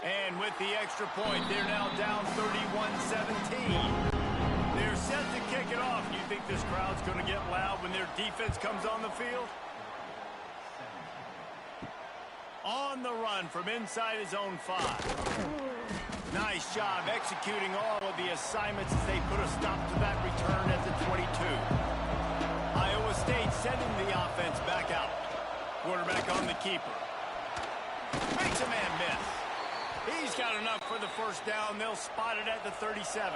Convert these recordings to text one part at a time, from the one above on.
And with the extra point, they're now down 31-17. They're set to kick it off. Do you think this crowd's going to get loud when their defense comes on the field? On the run from inside his own 5. Nice job executing all of the assignments as they put a stop to that return at the 22. Iowa State sending the offense back out. Quarterback on the keeper. Makes a man miss. He's got enough for the first down. They'll spot it at the 37.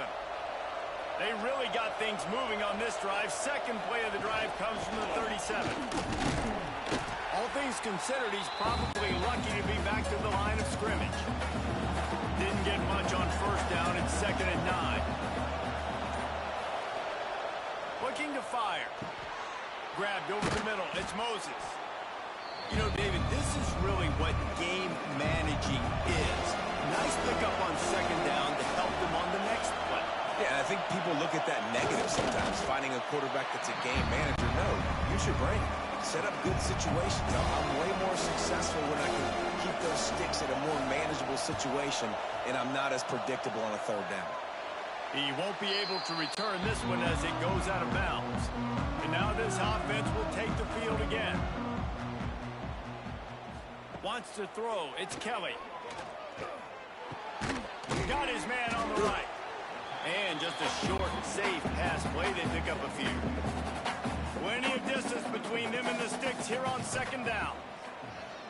They really got things moving on this drive. Second play of the drive comes from the 37. All things considered, he's probably lucky to be back to the line of scrimmage. Didn't get much on first down. It's 2nd and 9. Looking to fire. Grabbed over the middle. It's Moses. You know, David, this is really what game managing is. Nice pickup on 2nd down to help them on the next play. Yeah, I think people look at that negative sometimes, finding a quarterback that's a game manager. No, use your brain. Set up good situations. I'm way more successful when I can keep those sticks in a more manageable situation, and I'm not as predictable on a 3rd down. He won't be able to return this one as it goes out of bounds. And now this offense will take the field again. Wants to throw. It's Kelly. Got his man on the right. And just a short, safe pass play. They pick up a few. Plenty of distance between them and the sticks here on 2nd down.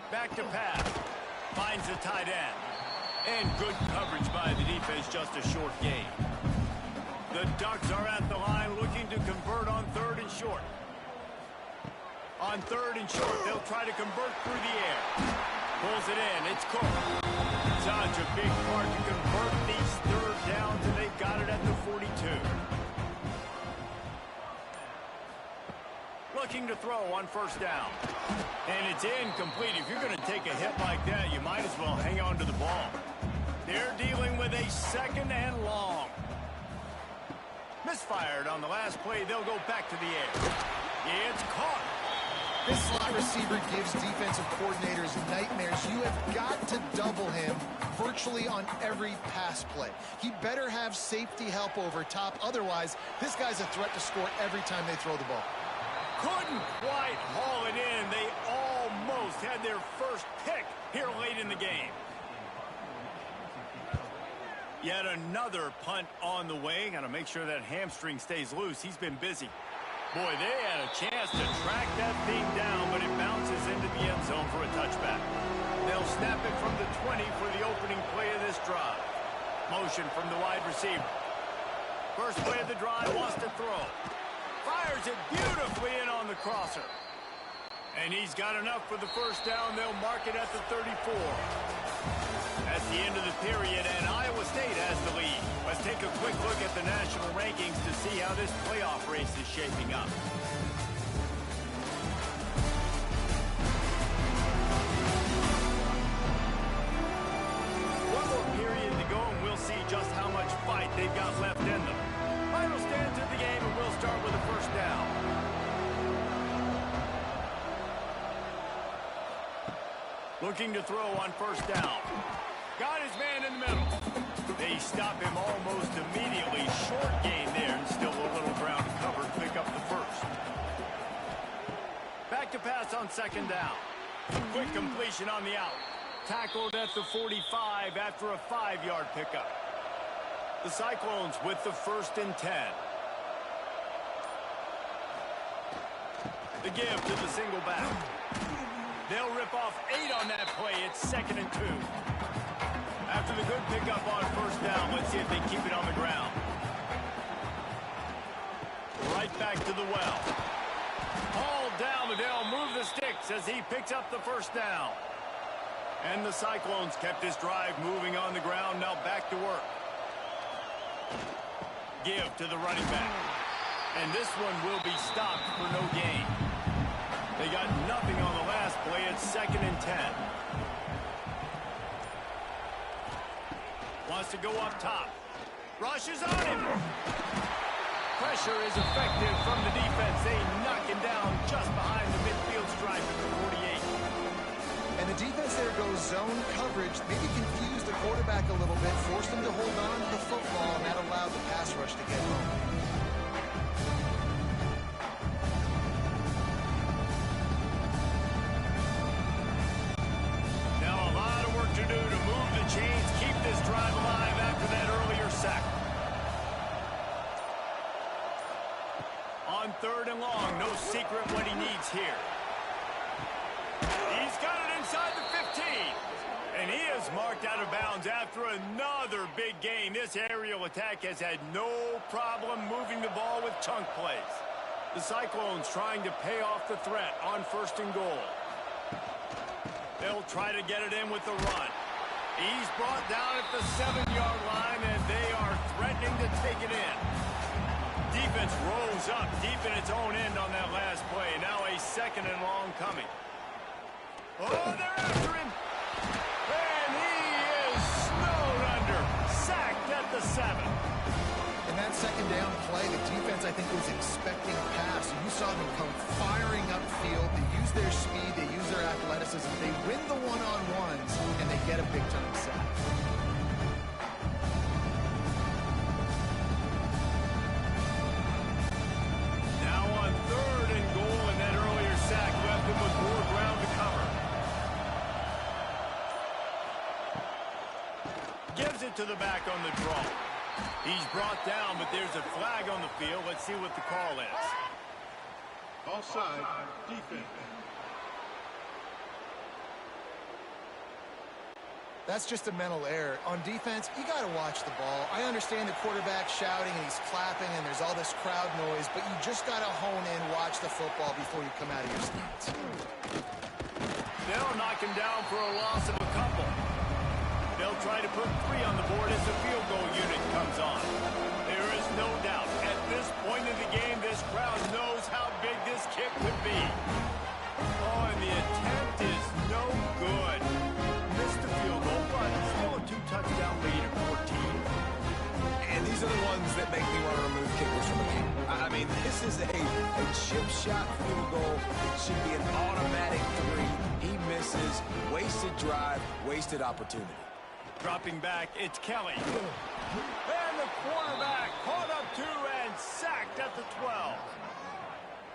Back to pass. Finds the tight end. And good coverage by the defense, just a short gain. The Ducks are at the line looking to convert on 3rd and short. On 3rd and short, they'll try to convert through the air. Pulls it in. It's Cook. Such a big part to convert these 3rd downs, and they've got it at the 42. Looking to throw on 1st down. And it's incomplete. If you're going to take a hit like that, you might as well hang on to the ball. They're dealing with a 2nd and long. Misfired on the last play. They'll go back to the air. It's caught. This slot receiver gives defensive coordinators nightmares. You have got to double him virtually on every pass play. He better have safety help over top. Otherwise, this guy's a threat to score every time they throw the ball. Couldn't quite haul it in. They almost had their first pick here late in the game. Yet another punt on the way. Got to make sure that hamstring stays loose. He's been busy. Boy, they had a chance to track that thing down, but it bounces into the end zone for a touchback. They'll snap it from the 20 for the opening play of this drive. Motion from the wide receiver. First play of the drive, wants to throw. Fires it beautifully in on the crosser. And he's got enough for the first down. They'll mark it at the 34. That's the end of the period, and Iowa State has the lead. Let's take a quick look at the national rankings to see how this playoff race is shaping up. One more period to go, and we'll see just how much fight they've got left in them. Final stands of the game, and we'll start with the first down. Looking to throw on 1st down. Got his man in the middle. They stop him almost immediately. Short gain there, and still a little ground to cover to pick up the first. Back to pass on 2nd down. Quick completion on the out. Tackled at the 45 after a 5-yard pickup. The Cyclones with the 1st and 10. The give to the single back. They'll rip off 8 on that play. It's 2nd and 2. After the good pickup on 1st down, let's see if they keep it on the ground. Right back to the well. Hauled down, but they'll move the sticks as he picks up the 1st down. And the Cyclones kept this drive moving on the ground. Now back to work. Give to the running back. And this one will be stopped for no gain. They got nothing on the last play. It's 2nd and 10. Wants to go up top. Rushes on him. Pressure is effective from the defense. They knock him down just behind the midfield stripe at the 48. And the defense there goes zone coverage, maybe confuse the quarterback a little bit, forced him to hold on to the football, and that allowed the pass rush to get home. Keep this drive alive after that earlier sack. On 3rd and long, no secret what he needs here. He's got it inside the 15. And he is marked out of bounds after another big gain. This aerial attack has had no problem moving the ball with chunk plays. The Cyclones trying to pay off the threat on 1st and goal. They'll try to get it in with the run. He's brought down at the 7-yard line, and they are threatening to take it in. Defense rolls up deep in its own end on that last play. Now a 2nd and long coming. Oh, they're after him. And he is snowed under. Sacked at the 7. In that 2nd down play, the defense, I think, was expecting a pass. You saw them come firing upfield. They use their speed. They use their athleticism. They win the one-on-ones, and they get a big-time sack. Now on 3rd and goal, and that earlier sack left him with more ground to cover. Gives it to the back on the draw. He's brought down, but there's a flag on the field. Let's see what the call is. Offside, defense. That's just a mental error. On defense, you got to watch the ball. I understand the quarterback shouting and he's clapping and there's all this crowd noise, but you just got to hone in, watch the football before you come out of your stance. They'll knock him down for a loss of a couple. They'll try to put 3 on the board as the field goal unit comes on. There is no doubt, at this point in the game, this crowd knows how big this kick could be. Oh, and the attempt is no good. Missed the field goal, but still a 2-touchdown lead at 14. And these are the ones that make me want to remove kickers from the game. I mean, this is a chip shot field goal. It should be an automatic 3. He misses. Wasted drive, wasted opportunity. Dropping back, it's Kelly. And the quarterback caught up 2 and sacked at the 12.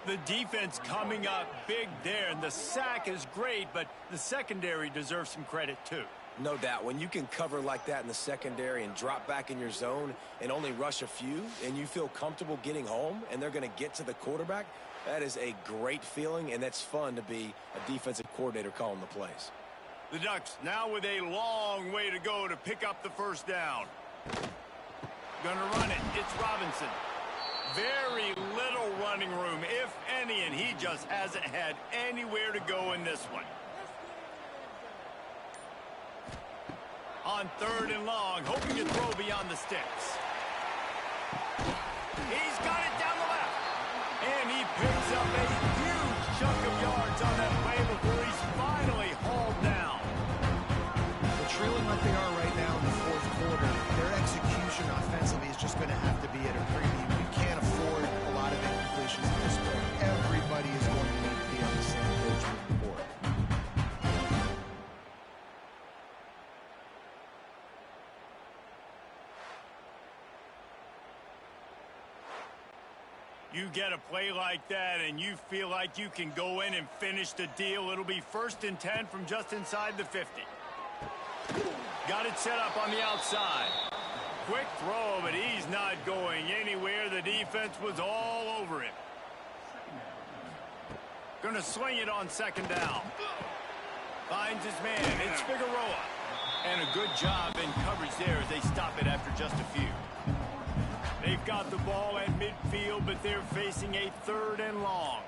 The defense coming up big there, and the sack is great, but the secondary deserves some credit too. No doubt. When you can cover like that in the secondary and drop back in your zone and only rush a few, and you feel comfortable getting home, and they're going to get to the quarterback, that is a great feeling, and that's fun to be a defensive coordinator calling the plays. The Ducks now with a long way to go to pick up the 1st down. Gonna run it. It's Robinson. Very little running room, if any, and he just hasn't had anywhere to go in this one. On 3rd and long, hoping to throw beyond the sticks. He's got it down the left. And he picks up a huge chunk of yards on that play before he's finally hauled down. Trailing like they are right now in the 4th quarter, their execution offensively is just going to have to be at a premium. You can't afford a lot of incompletions at this point. Everybody is going to need to be on the same page moving forward. You get a play like that and you feel like you can go in and finish the deal. It'll be 1st and 10 from just inside the 50. Got it set up on the outside. Quick throw, but he's not going anywhere. The defense was all over him. Gonna swing it on 2nd down. Finds his man. It's Figueroa. And a good job in coverage there as they stop it after just a few. They've got the ball at midfield, but they're facing a 3rd and long.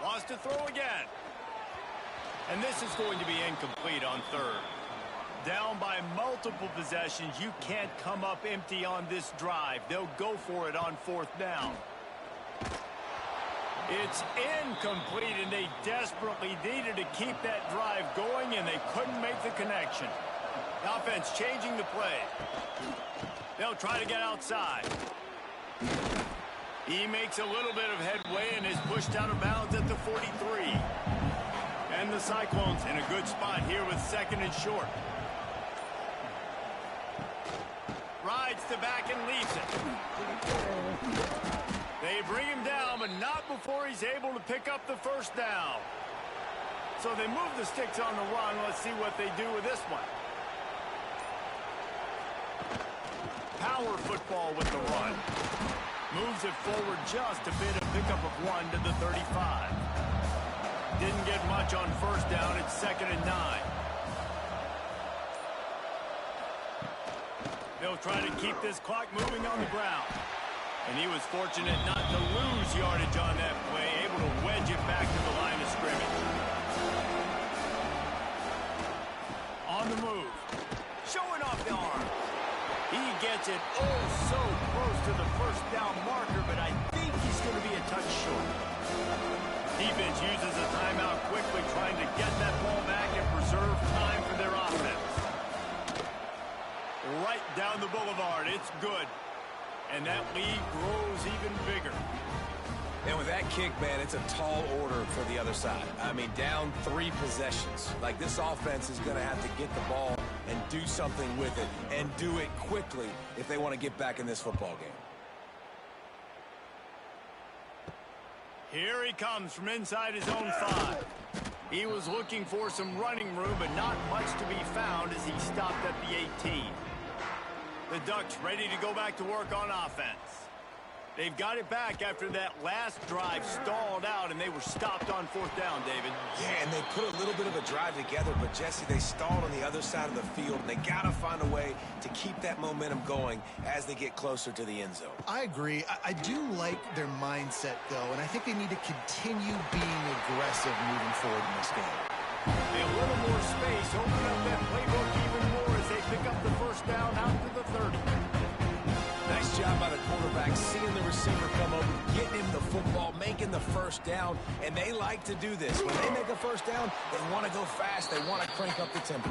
Wants to throw again. And this is going to be incomplete on 3rd. Down by multiple possessions, you can't come up empty on this drive. They'll go for it on 4th down. It's incomplete, and they desperately needed to keep that drive going, and they couldn't make the connection. Offense changing the play. They'll try to get outside. He makes a little bit of headway and is pushed out of bounds at the 43. And the Cyclones in a good spot here with 2nd and short. Rides to back and leaves it. They bring him down, but not before he's able to pick up the first down. So they move the sticks on the run. Let's see what they do with this one. Power football with the run. Moves it forward just a bit, a pickup of 1 to the 35. Didn't get much on first down. It's 2nd and 9. They'll try to keep this clock moving on the ground. And he was fortunate not to lose yardage on that play, able to wedge it back to the line of scrimmage. On the move. Showing off the arm. He gets it oh so close to the first down marker, but I think he's going to be a touch short. Defense uses a timeout quickly, trying to get that ball back and preserve time for their offense. Right down the boulevard. It's good. And that lead grows even bigger. And with that kick, man, it's a tall order for the other side. I mean, down 3 possessions. Like, this offense is going to have to get the ball and do something with it, and do it quickly if they want to get back in this football game. Here he comes from inside his own 5. He was looking for some running room, but not much to be found as he stopped at the 18. The Ducks ready to go back to work on offense. They've got it back after that last drive stalled out, and they were stopped on 4th down, David. Yeah, and they put a little bit of a drive together, but, Jesse, they stalled on the other side of the field, and they got to find a way to keep that momentum going as they get closer to the end zone. I agree. I do like their mindset, though, and I think they need to continue being aggressive moving forward in this game. A little more space, open up that playbook even more as they pick up the first down out to the 30. Nice job by the quarterback, seeing the receiver come over, getting him the football, making the first down, and they like to do this. When they make a first down, they want to go fast. They want to crank up the tempo.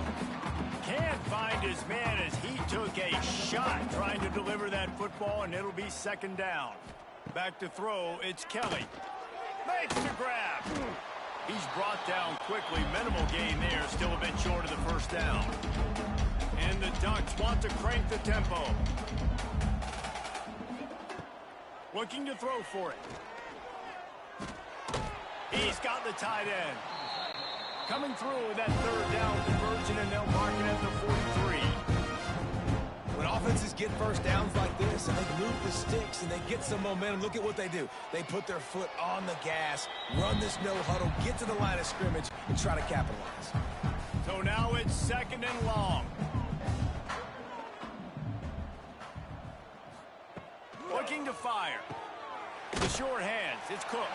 Can't find his man as he took a shot trying to deliver that football, and it'll be 2nd down. Back to throw, it's Kelly. Makes the grab. He's brought down quickly. Minimal gain there, still a bit short of the first down. And the Ducks want to crank the tempo. Looking to throw for it. He's got the tight end. Coming through with that 3rd down conversion, and they'll mark it at the 43. When offenses get first downs like this and they move the sticks and they get some momentum, look at what they do. They put their foot on the gas, run this no huddle, get to the line of scrimmage, and try to capitalize. So now it's 2nd and long. Looking to fire. The short hands. It's Cook.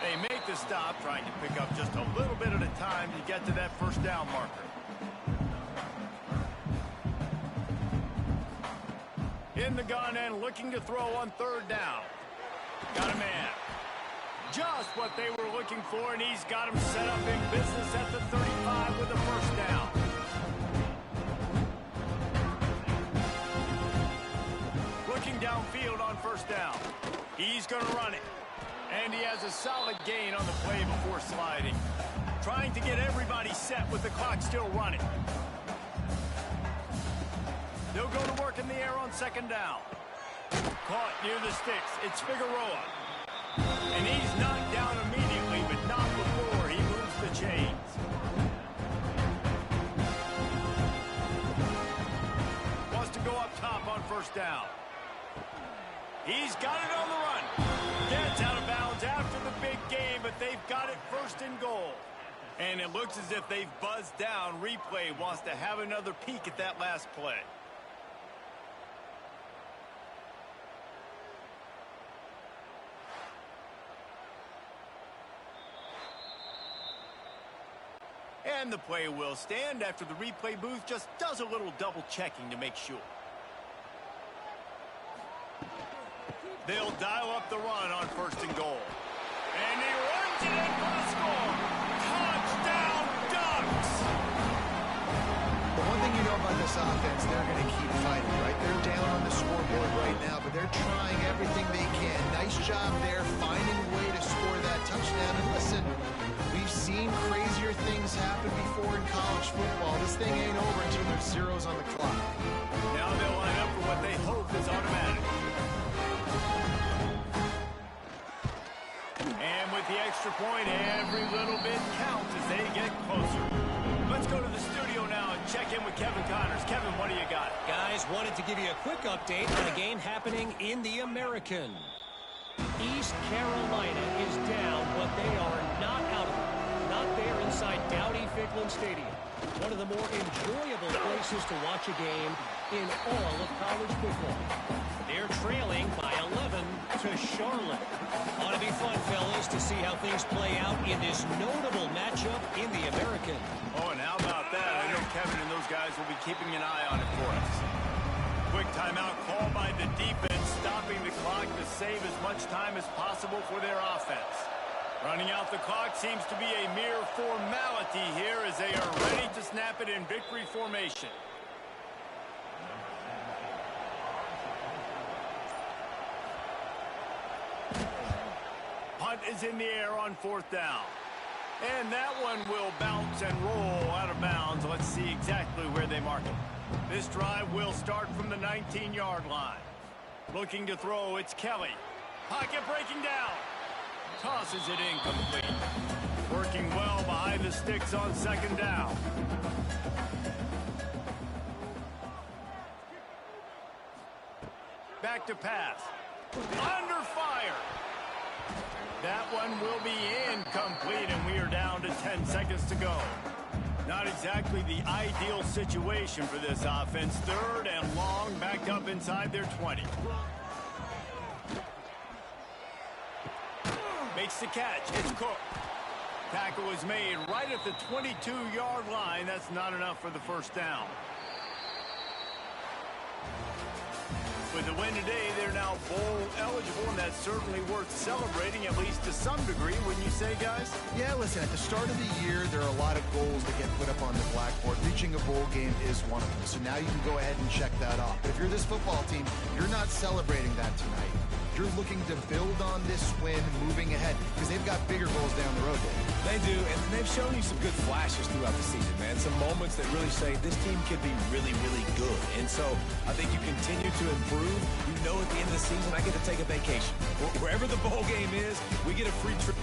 They make the stop, trying to pick up just a little bit at a time to get to that first down marker. In the gun and looking to throw on 3rd down. Got a man. Just what they were looking for, and he's got him set up in business at the 35 with the first down. Looking downfield on first down. He's going to run it. And he has a solid gain on the play before sliding. Trying to get everybody set with the clock still running. They'll go to work in the air on 2nd down. Caught near the sticks. It's Figueroa. And he's knocked down immediately, but not before he moves the chains. Wants to go up top on first down. He's got it on the run. Gets out of bounds after the big game, but they've got it 1st and goal. And it looks as if they've buzzed down. Replay wants to have another peek at that last play. And the play will stand after the replay booth just does a little double checking to make sure. They'll dial up the run on 1st and goal. And he runs it in for the score. Touchdown, Ducks! The one thing you know about this offense, they're going to keep fighting, right? They're down on the scoreboard right now, but they're trying everything they can. Nice job there, finding a way to score that touchdown. And listen, we've seen crazier things happen before in college football. This thing ain't over until there's zeros on the clock. Now they'll line up for what they extra point. Every little bit counts as they get closer. Let's go to the studio now and check in with Kevin Connors. Kevin, what do you got? Guys, wanted to give you a quick update on a game happening in the American. East Carolina is down, but they are not out of it. Not there inside Dowdy-Ficklin Stadium. One of the more enjoyable places to watch a game in all of college football. They're trailing by 11 to Charlotte. Ought to be fun, fellas, to see how things play out in this notable matchup in the American. Oh, and how about that? I know Kevin and those guys will be keeping an eye on it for us. Quick timeout call by the defense, stopping the clock to save as much time as possible for their offense. Running out the clock seems to be a mere formality here as they are ready to snap it in victory formation. Punt is in the air on 4th down. And that one will bounce and roll out of bounds. Let's see exactly where they mark it. This drive will start from the 19-yard line. Looking to throw, it's Kelly. Pocket breaking down. Tosses it incomplete. Working well behind the sticks on 2nd down. Back to pass. Under fire. That one will be incomplete, and we are down to 10 seconds to go. Not exactly the ideal situation for this offense. 3rd and long, backed up inside their 20. Makes the catch. It's Cook. Tackle was made right at the 22-yard line. That's not enough for the 1st down. With the win today, they're now bowl eligible, and that's certainly worth celebrating, at least to some degree, wouldn't you say, guys? Yeah, listen, at the start of the year, there are a lot of goals that get put up on the blackboard. Reaching a bowl game is one of them. So now you can go ahead and check that off. But if you're this football team, you're not celebrating that tonight. You're looking to build on this win moving ahead because they've got bigger goals down the road, Dave. They do, and they've shown you some good flashes throughout the season, man. Some moments that really say this team could be really, really good. And so I think you continue to improve. You know at the end of the season, I get to take a vacation. Wherever the bowl game is, we get a free trip.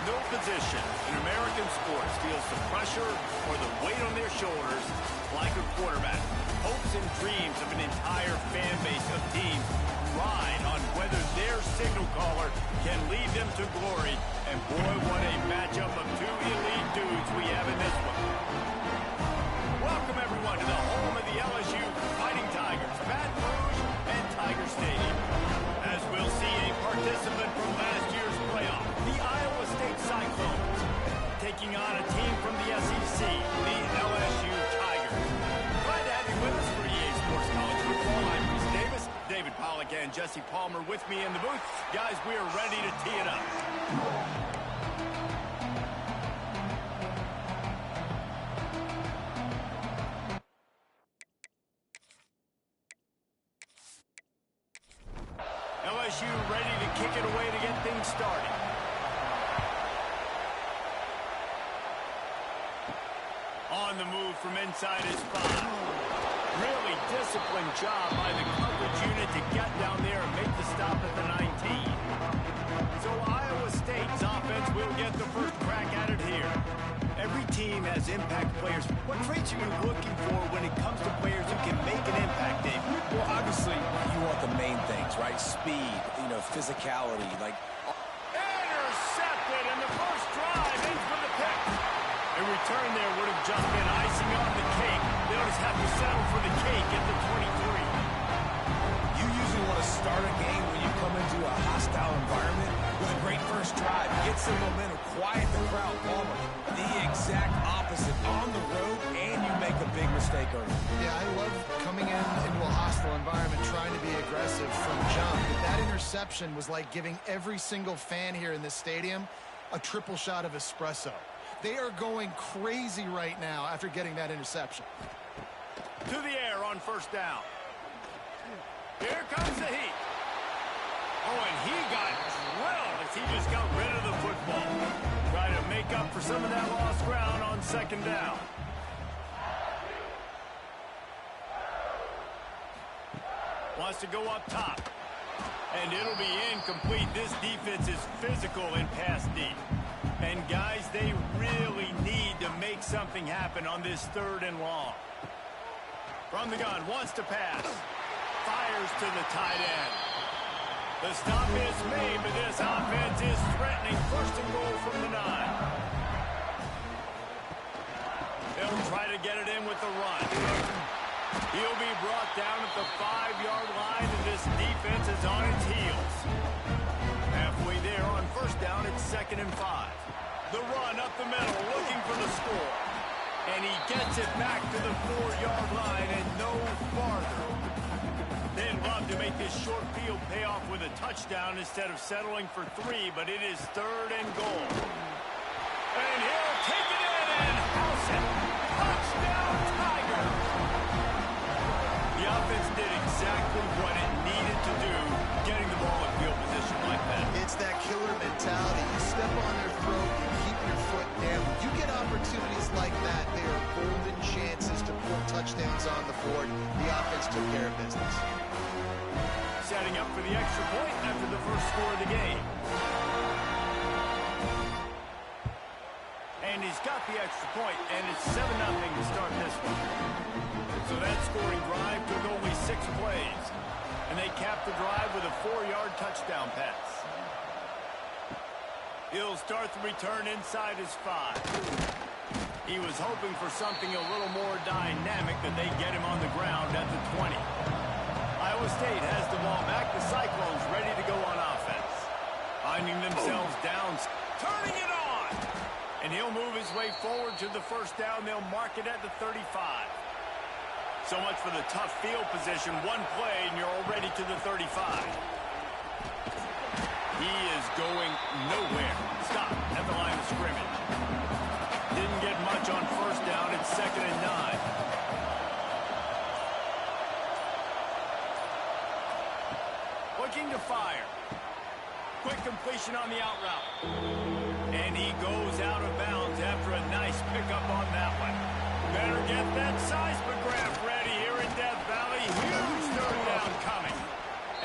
No position in American sports feels the pressure or the weight on their shoulders like a quarterback. Hopes and dreams of an entire fan base of teams ride on whether their signal caller can lead them to glory. And boy, what a matchup of two elite dudes we have in this one. Welcome, everyone, to the home of the LSU Fighting Tigers, Baton Rouge and Tiger Stadium. As we'll see a participant from last year's playoff, the Iowa State Cyclones, taking on a team from the SEC, the LSU Tigers. Glad to have you with us for EA Sports College Football. I'm Reese Davis, David Pollack, and Jesse Palmer with me in the booth. Guys, we are ready to tee it up. LSU ready to kick it away to get things started. On the move from inside his 5. Really disciplined job by the coverage unit to get down there and make the stop at the 19. So Iowa State's offense will get the first crack at it here. Every team has impact players. What traits are you looking for when it comes to players who can make an impact, Dave? Well, obviously, you want the main things, right? Speed, physicality, like... Intercepted, and the first drive ends with a pick. A return there would have just been icing on the cake. They'll just have to settle for the cake at the 23. You usually want to start a game when you come into a hostile environment with a great first drive. Get some momentum, quiet the crowd. Palmer, the exact opposite. On the road, and you make a big mistake early. Yeah, I love coming into a hostile environment, trying to be aggressive from jump. But that interception was like giving every single fan here in this stadium a triple shot of espresso. They are going crazy right now after getting that interception. To the air on first down. Here comes the heat. Oh, and he got drilled as he just got rid of the football. Try to make up for some of that lost ground on second down. Wants to go up top. And it'll be incomplete. This defense is physical in pass deep. And guys, they really need to make something happen on this 3rd and long. From the gun, wants to pass. Fires to the tight end. The stop is made, but this offense is threatening. First and goal from the 9. They'll try to get it in with the run. He'll be brought down at the 5-yard line, and this defense is on its heels. Halfway there on first down, it's 2nd and 5. The run up the middle, looking for the score. And he gets it back to the 4-yard line and no farther. They'd love to make this short field pay off with a touchdown instead of settling for 3, but it is 3rd and goal. And he'll take it in and house it. Touchdown, Tigers! The offense did exactly what it needed to do, getting the ball in field position like that. It's that killer mentality. You step on their throat, you keep your foot down. You get opportunities like that, they are golden chances to put touchdowns on the board. The offense took care of business. Setting up for the extra point after the first score of the game. And he's got the extra point, and it's 7-0 to start this one. So that scoring drive took only 6 plays. And they capped the drive with a 4-yard touchdown pass. He'll start the return inside his 5. He was hoping for something a little more dynamic, but they get him on the ground at the 20. Iowa State has the ball back. The Cyclones ready to go on offense. Finding themselves down, turning it on. And he'll move his way forward to the first down. They'll mark it at the 35. So much for the tough field position. One play, and you're already to the 35. He is going nowhere. Stop at the line of scrimmage. Didn't get much on first down. It's 2nd and 9. Looking to fire. Quick completion on the out route. And he goes out of bounds after a nice pickup on that one. Better get that seismograph ready here in Death Valley. Huge 3rd down coming.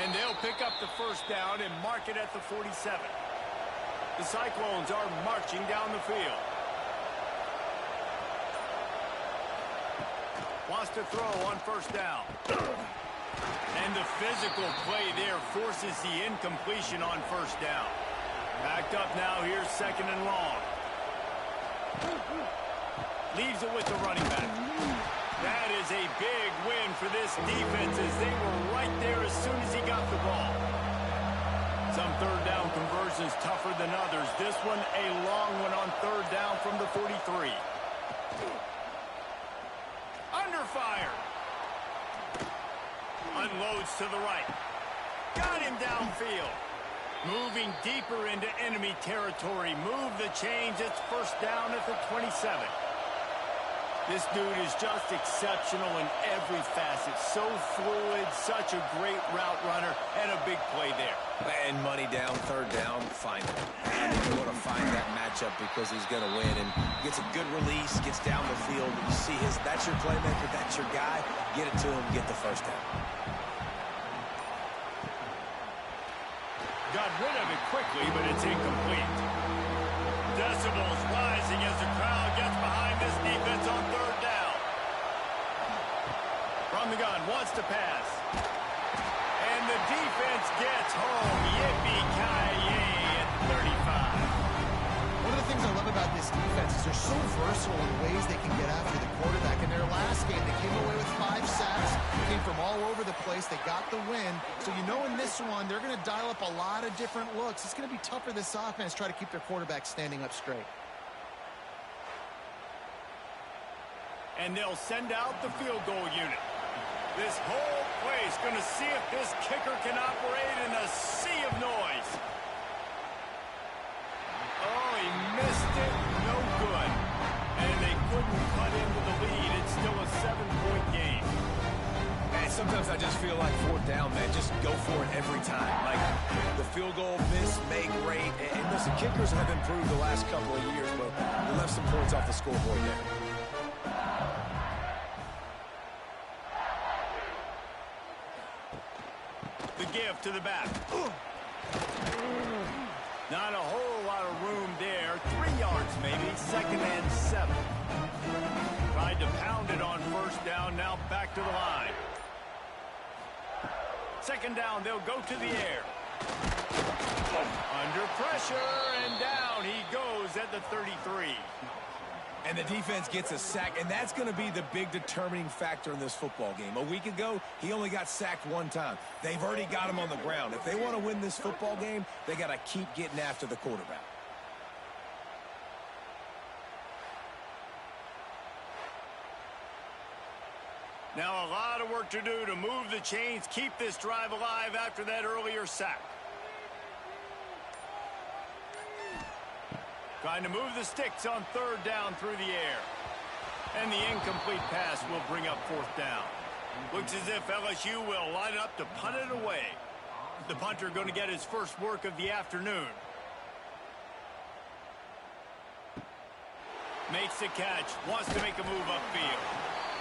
And they'll pick up the first down and mark it at the 47. The Cyclones are marching down the field. Wants to throw on first down. And the physical play there forces the incompletion on first down. Backed up now, here's second and long. Leaves it with the running back. That is a big win for this defense as they were right there as soon as he got the ball. Some third down conversions tougher than others. This one a long one on third down from the 43. Under fire. Unloads to the right. Got him downfield. Moving deeper into enemy territory. Move the chains. It's first down at the 27. This dude is just exceptional in every facet. So fluid, such a great route runner, and a big play there. And money down, third down, find it. And you want to find that matchup because he's going to win. And gets a good release, gets down the field. You see that's your playmaker, that's your guy. Get it to him, get the first down. Got rid of it quickly, but it's incomplete. Decibels rising as the crowd gets behind this defense on third down. From the gun, wants to pass. And the defense gets home. Yippee-ki-yay at 35. One of the things I love about this defense is they're so versatile in ways they can get after the quarterback. In their last game, they came away with 5 sacks, came from all over the place. They got the win. So you know in this one, they're going to dial up a lot of different looks. It's going to be tough for this offense to try to keep their quarterback standing up straight. And they'll send out the field goal unit. This whole place going to see if this kicker can operate in a sea of noise. Oh, he missed it. No good. And they couldn't cut into the lead. It's still a 7-point game. And sometimes I just feel like fourth down, man. Just go for it every time. Like the field goal, miss, make, rate. And listen, kickers have improved the last couple of years, but they left some points off the scoreboard there. The give to the back. Not a whole lot of room there. 3 yards maybe. Second and 7. Tried to pound it on first down. Now back to the line. Second down. They'll go to the air. Under pressure and down he goes at the 33. And the defense gets a sack, and that's going to be the big determining factor in this football game. A week ago, he only got sacked 1 time. They've already got him on the ground. If they want to win this football game, they got to keep getting after the quarterback. Now a lot of work to do to move the chains, keep this drive alive after that earlier sack. Trying to move the sticks on third down through the air. And the incomplete pass will bring up fourth down. Looks as if LSU will line up to punt it away. The punter going to get his first work of the afternoon. Makes the catch. Wants to make a move upfield.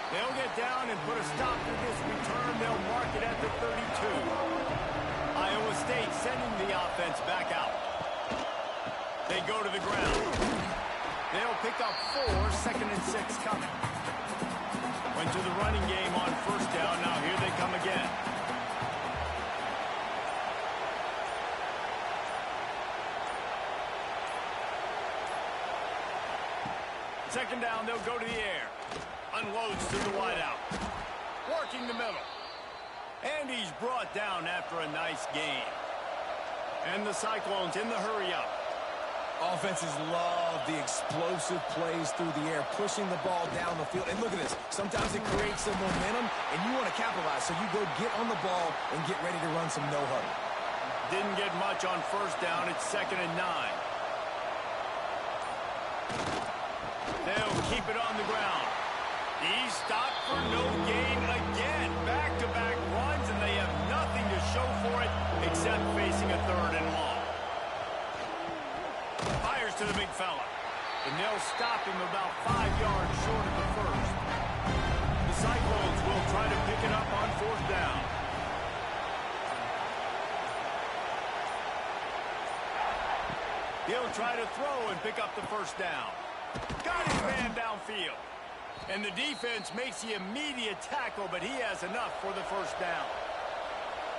They'll get down and put a stop to this return. They'll mark it at the 32. Iowa State sending the offense back out. They go to the ground. They'll pick up 4, second and 6 coming. Went to the running game on first down. Now here they come again. Second down, they'll go to the air. Unloads to the wideout. Working the middle. And he's brought down after a nice gain. And the Cyclones in the hurry-up. Offenses love the explosive plays through the air, pushing the ball down the field. And look at this. Sometimes it creates some momentum, and you want to capitalize. So you go get on the ball and get ready to run some no-huddle. Didn't get much on first down. It's second and 9. They'll keep it on the ground. He's stopped for no gain again. Back-to-back runs, and they have nothing to show for it except facing a third and long. Fires to the big fella. And they'll stop him about 5 yards short of the first. The Cyclones will try to pick it up on fourth down. He'll try to throw and pick up the first down. Got his man downfield. And the defense makes the immediate tackle, but he has enough for the first down.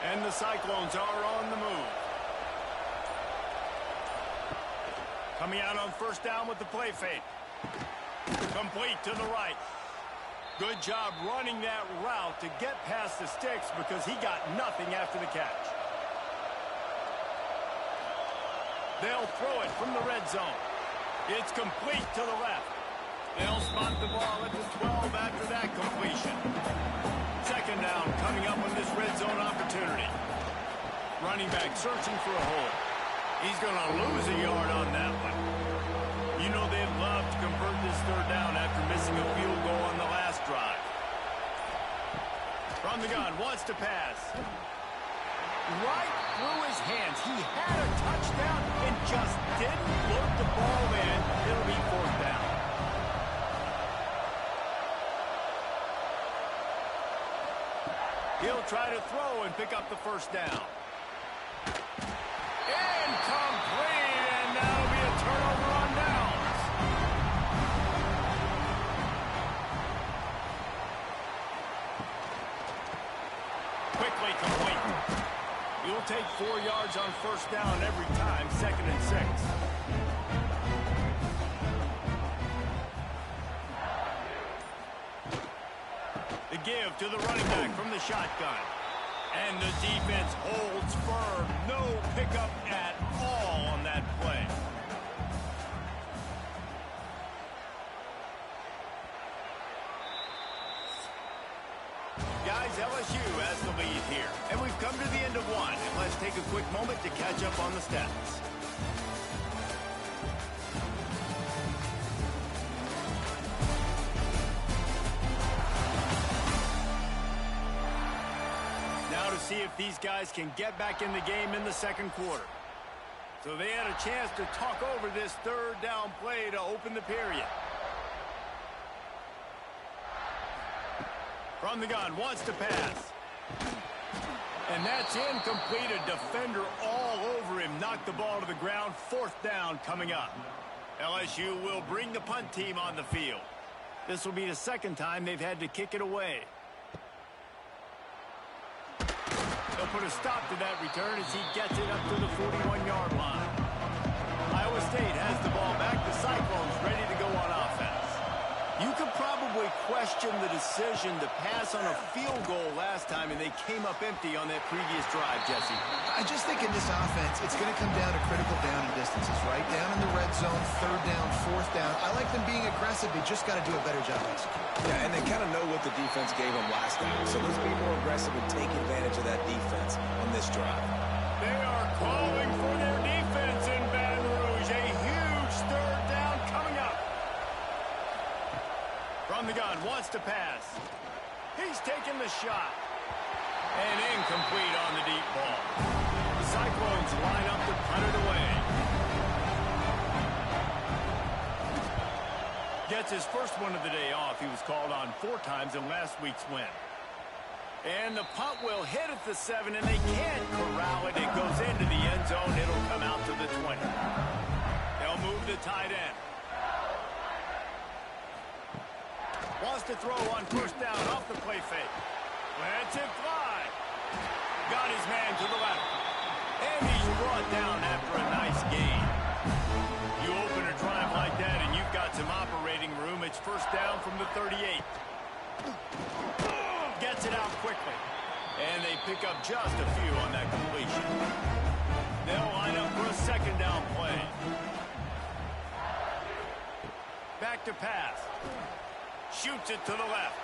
And the Cyclones are on the move. Coming out on first down with the play fake. Complete to the right. Good job running that route to get past the sticks because he got nothing after the catch. They'll throw it from the red zone. It's complete to the left. They'll spot the ball at the 12 after that completion. Second down coming up on this red zone opportunity. Running back searching for a hole. He's going to lose a yard on that one. You know they'd love to convert this third down after missing a field goal on the last drive. From the gun, wants to pass. Right through his hands. He had a touchdown and just didn't look the ball in. It'll be fourth down. He'll try to throw and pick up the first down. Incomplete, and that'll be a turnover on downs. Quickly complete. You'll take 4 yards on first down every time, 2nd and 6. The give to the running back from the shotgun. And the defense holds firm. No pickup at all on that play. Guys, LSU has the lead here. And we've come to the end of one. And let's take a quick moment to catch up on the stats. Now to see if these guys can get back in the game in the second quarter. So they had a chance to talk over this third down play to open the period. From the gun, wants to pass. And that's incomplete. A defender all over him. Knocked the ball to the ground. Fourth down coming up. LSU will bring the punt team on the field. This will be the second time they've had to kick it away. They'll put a stop to that return as he gets it up to the 41-yard line. Iowa State has the ball back. The Cyclones ready to go on offense. You could probably question the decision to pass on a field goal last time, and they came up empty on that previous drive, Jesse. I just think in this offense, it's going to come down to critical down and distances, right? Down in the red zone, third down, fourth down. I like them being aggressive. They just got to do a better job executing. Yeah, and they kind of know what the defense gave them last time. So let's be more aggressive and take advantage of that defense on this drive. They are calling for their defense in Baton Rouge. A huge third down coming up. From the gun, wants to pass. He's taking the shot. And incomplete on the deep ball. The Cyclones line up to punt it away. Gets his first one of the day off. He was called on 4 times in last week's win. And the punt will hit at the 7, and they can't corral it. It goes into the end zone. It'll come out to the 20. They'll move the tight end. Wants to throw on first down off the play fake. Lets it fly. Got his man to the left. And he's brought down after a nice gain. You open a drive like that and you've got some operating room. It's first down from the 38. Gets it out quickly. And they pick up just a few on that completion. They'll line up for a second down play. Back to pass. Shoots it to the left.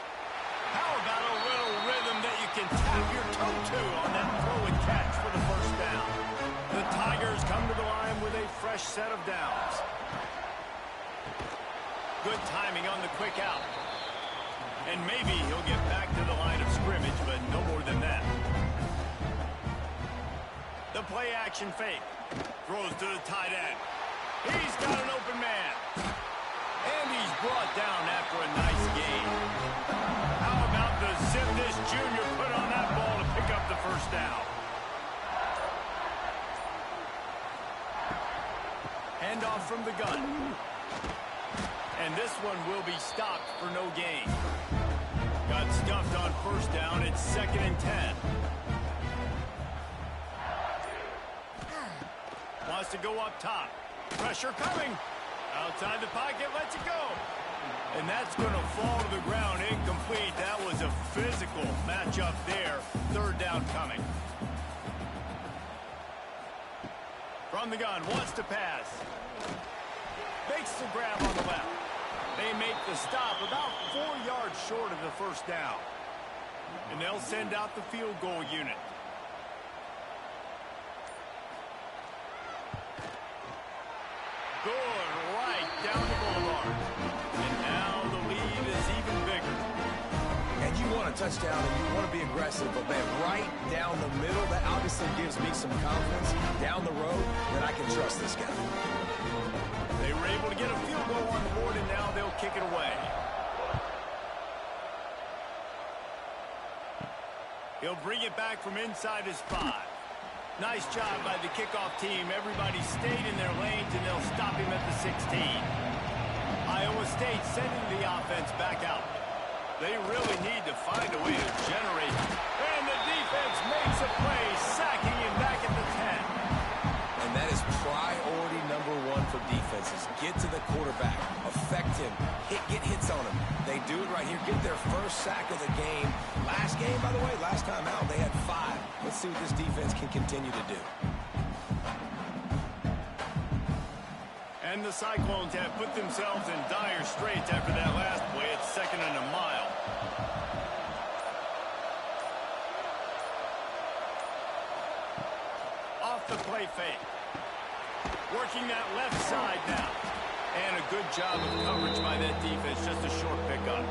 How about a little rhythm that you can tap your toe to on that throw and catch for the first down? The Tigers come to the line with a fresh set of downs. Good timing on the quick out. And maybe he'll get back to the line of scrimmage, but no more than that. The play action fake. Throws to the tight end. He's got an open man. And he's brought down after a nice gain. How about the zip this junior put on that ball to pick up the first down? Handoff from the gun. And this one will be stopped for no gain. Got stuffed on first down. It's 2nd and 10. Wants to go up top. Pressure coming. Outside the pocket, lets it go. And that's going to fall to the ground incomplete. That was a physical matchup there. 3rd down coming. From the gun, wants to pass. Makes the grab on the left. They make the stop about 4 yards short of the 1st down. And they'll send out the field goal unit. Good, right down the boulevard. And now the lead is even bigger. And you want a touchdown and you want to be aggressive, but man, right down the middle, that obviously gives me some confidence down the road that I can trust this guy. They were able to get a field goal on the board, and now they'll kick it away. He'll bring it back from inside his 5. Nice job by the kickoff team. Everybody stayed in their lanes, and they'll stop him at the 16. Iowa State sending the offense back out. They really need to find a way to generate. And the defense makes a play, sacking him back at the 10. And that is priority number 1 for defenses. Get to the quarterback, affect him, get hits on him. They do it right here, get their first sack of the game. Last game, by the way, last time out, they had 5. Let's see what this defense can continue to do. And the Cyclones have put themselves in dire straits after that last play. It's 2nd and a mile. Off the play fake. Working that left side now. And a good job of coverage by that defense. Just a short pickup.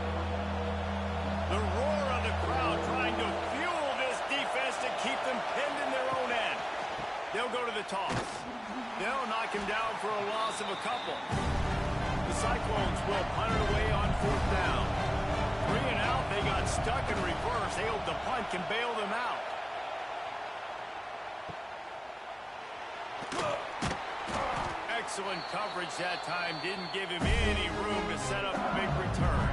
The roar of the crowd trying to fuel this defense to keep them pinned in their own end. They'll go to the toss. They'll knock him down for a loss of a couple. The Cyclones will punt it away on 4th down. 3 and out, they got stuck in reverse. They hope the punt can bail them out. Excellent coverage that time. Didn't give him any room to set up a big return.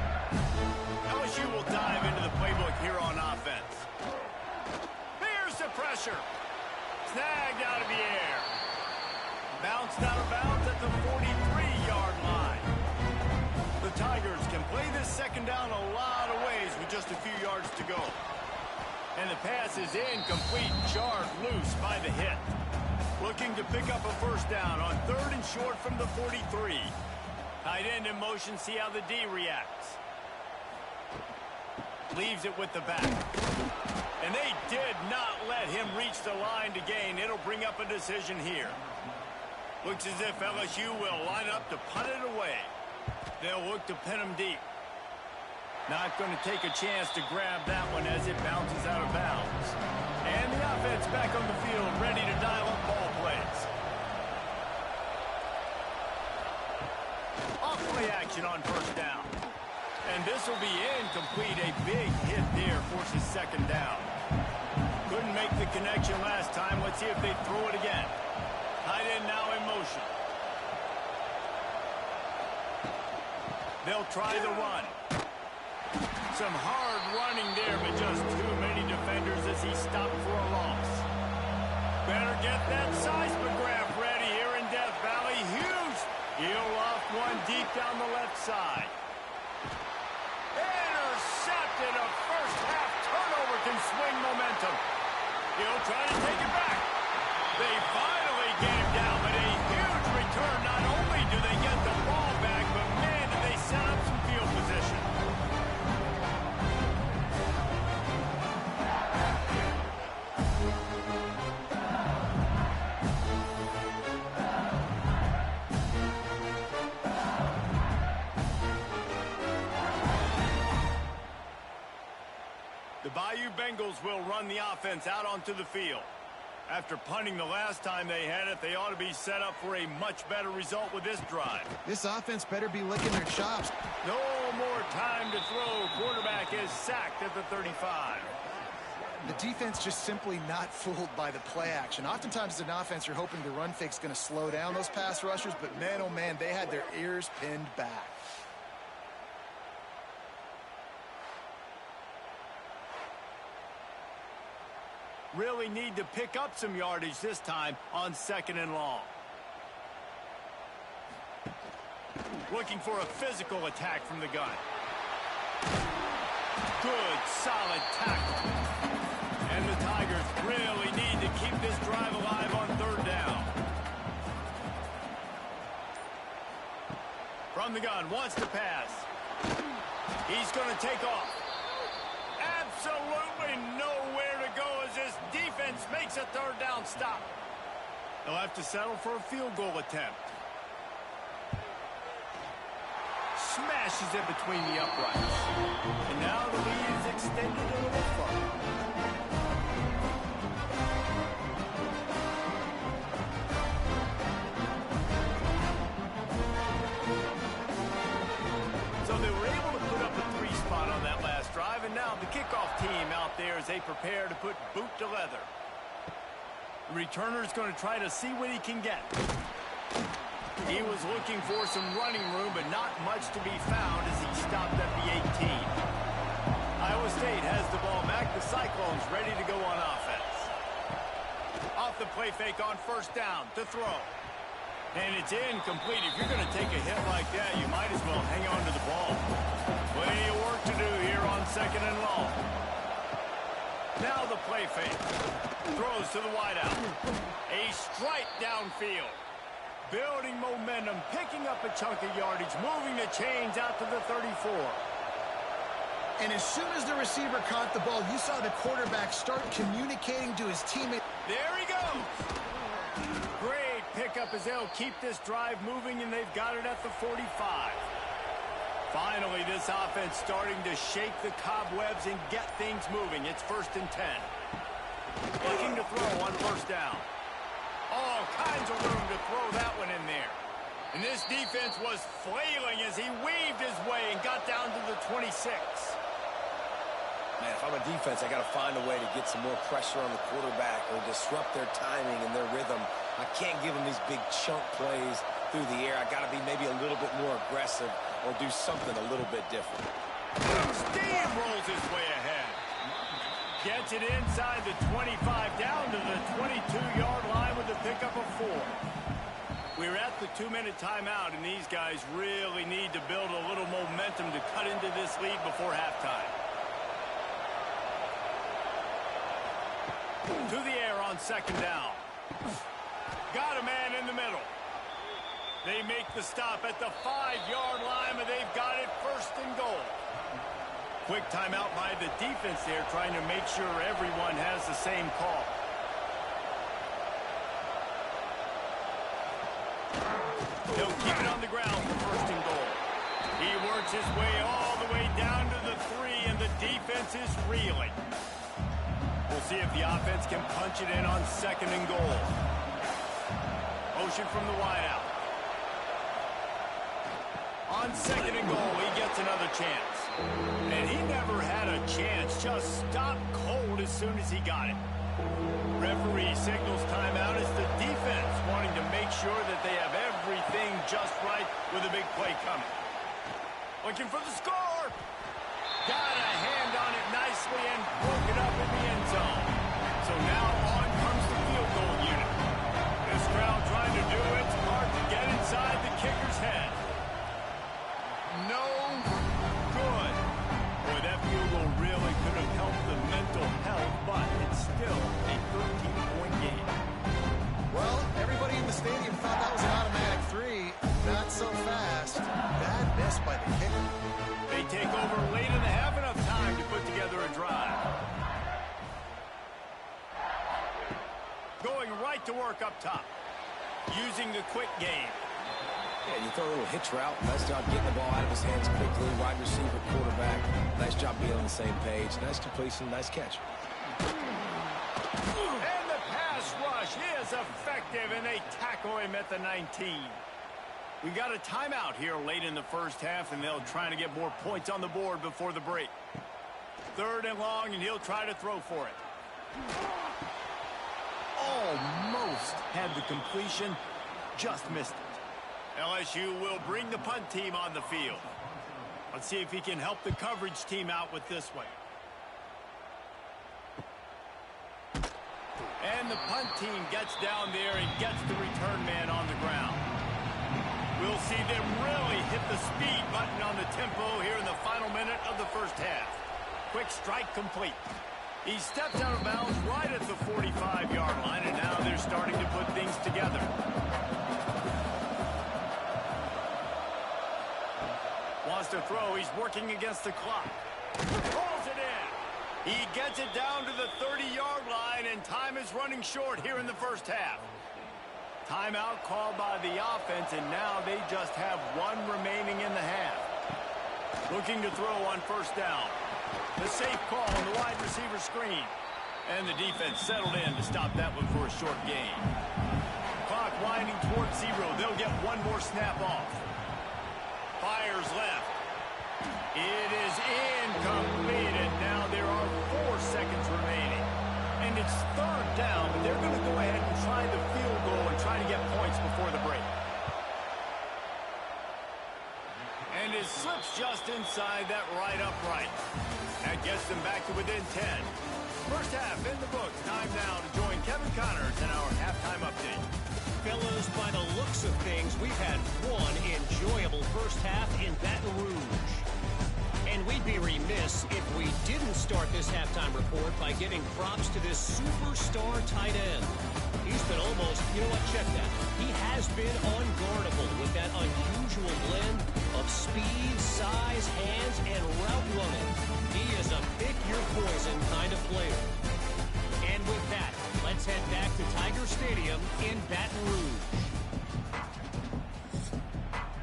LSU will dive into the playbook here on offense. Here's the pressure. Snagged out of the air. Bounced out of bounds at the 43-yard line. The Tigers can play this 2nd down a lot of ways with just a few yards to go. And the pass is incomplete, jarred loose by the hit. Looking to pick up a 1st down on 3rd and short from the 43. Tight end in motion, see how the D reacts. Leaves it with the back. And they did not let him reach the line to gain. It'll bring up a decision here. Looks as if LSU will line up to punt it away. They'll look to pin him deep. Not going to take a chance to grab that one as it bounces out of bounds. And the offense back on the field, ready to dial up ball plays. Off play action on 1st down. And this will be incomplete. A big hit there forces 2nd down. Couldn't make the connection last time. Let's see if they throw it again. Tight end now in motion. They'll try the run. Some hard running there, but just too many defenders as he stopped for a loss. Better get that seismograph ready here in Death Valley. Hughes, he'll loft one deep down the left side. Intercepted. A first-half turnover can swing momentum. He'll try to take it back. They finally get him down, but a huge return. Not only do they get the ball back, but man, do they set up some field position. The Bayou Bengals will run the offense out onto the field. After punting the last time they had it, they ought to be set up for a much better result with this drive. This offense better be licking their chops. No more time to throw. Quarterback is sacked at the 35. The defense just simply not fooled by the play action. Oftentimes as an offense, you're hoping the run fake's going to slow down those pass rushers, but man, oh man, they had their ears pinned back. Really need to pick up some yardage this time on 2nd and long. Looking for a physical attack from the gun. Good, solid tackle. And the Tigers really need to keep this drive alive on 3rd down. From the gun, wants to pass. He's going to take off. Absolutely nowhere to go as this defense makes a 3rd down stop. They'll have to settle for a field goal attempt. Smashes it between the uprights. And now the lead is extended a little further. So they were able to put up a 3 spot on that last drive, and now the kickoff team out there as they prepare to put boot to leather. The returner's going to try to see what he can get. He was looking for some running room, but not much to be found as he stopped at the 18. Iowa State has the ball back. The Cyclones ready to go on offense. Off the play fake on 1st down to throw. And it's incomplete. If you're going to take a hit like that, you might as well hang on to the ball. Plenty of work to do here on 2nd and long. Now the play fake. Throws to the wideout. A strike downfield. Building momentum, picking up a chunk of yardage, moving the chains out to the 34. And as soon as the receiver caught the ball, you saw the quarterback start communicating to his teammate. There he goes. Great pickup as they'll keep this drive moving, and they've got it at the 45. Finally, this offense starting to shake the cobwebs and get things moving. It's 1st and 10. Looking to throw on 1st down. All kinds of room to throw that one in there. And this defense was flailing as he weaved his way and got down to the 26. Man, if I'm a defense, I got to find a way to get some more pressure on the quarterback or disrupt their timing and their rhythm. I can't give them these big chunk plays through the air. I got to be maybe a little bit more aggressive or do something a little bit different. Steamrolls his way ahead. Gets it inside the 25, down to the 22-yard line with a pickup of 4. We're at the 2-minute timeout, and these guys really need to build a little momentum to cut into this lead before halftime. To the air on 2nd down. Got a man in the middle. They make the stop at the 5-yard line, but they've got it 1st and goal. Quick timeout by the defense there, trying to make sure everyone has the same call. They'll keep it on the ground for 1st and goal. He works his way all the way down to the 3, and the defense is reeling. We'll see if the offense can punch it in on 2nd and goal. Motion from the wideout. On 2nd and goal, he gets another chance. And he never had a chance, just stopped cold as soon as he got it. Referee signals timeout as the defense wanting to make sure that they have everything just right with a big play coming. Looking for the score. Got a hand on it nicely and broke it up in the end zone. So now on comes the field goal unit. This crowd trying to do its part to get inside the kicker's head. No good. Boy, that field goal really could have helped the mental health, but it's still a 13-point game. Well, everybody in the stadium thought that was an automatic 3. Not so fast. Bad miss by the kicker. They take over late in the half, enough time to put together a drive. Going right to work up top. Using the quick game. Yeah, you throw a little hitch route. Nice job getting the ball out of his hands quickly. Wide receiver, quarterback. Nice job being on the same page. Nice completion, nice catch. And the pass rush is effective, and they tackle him at the 19. We got a timeout here late in the 1st half, and they'll try to get more points on the board before the break. 3rd and long, and he'll try to throw for it. Almost had the completion, just missed it. LSU will bring the punt team on the field. Let's see if he can help the coverage team out with this one. And the punt team gets down there and gets the return man on the ground. We'll see them really hit the speed button on the tempo here in the final minute of the first half. Quick strike complete. He steps out of bounds right at the 45-yard line, and now they're starting to put things together. Wants to throw. He's working against the clock. Pulls it in. He gets it down to the 30-yard line, and time is running short here in the first half. Timeout called by the offense, and now they just have one remaining in the half. Looking to throw on first down. The safe call on the wide receiver screen. And the defense settled in to stop that one for a short gain. Clock winding towards 0. They'll get one more snap off. Fires left. It is incomplete, and now there are 4 seconds remaining. And it's third down, but they're going to go ahead and try the field goal and try to get points before the break. And it slips just inside that right upright. That gets them back to within 10. First half in the books. Time now to join Kevin Connors in our halftime update. Fellas, by the looks of things, we've had one enjoyable first half in Baton Rouge. And we'd be remiss if we didn't start this halftime report by giving props to this superstar tight end. He's been almost, you know what, check that. He has been unguardable with that unusual blend of speed, size, hands, and route running. He is a pick-your-poison kind of player. And with that, let's head back to Tiger Stadium in Baton Rouge.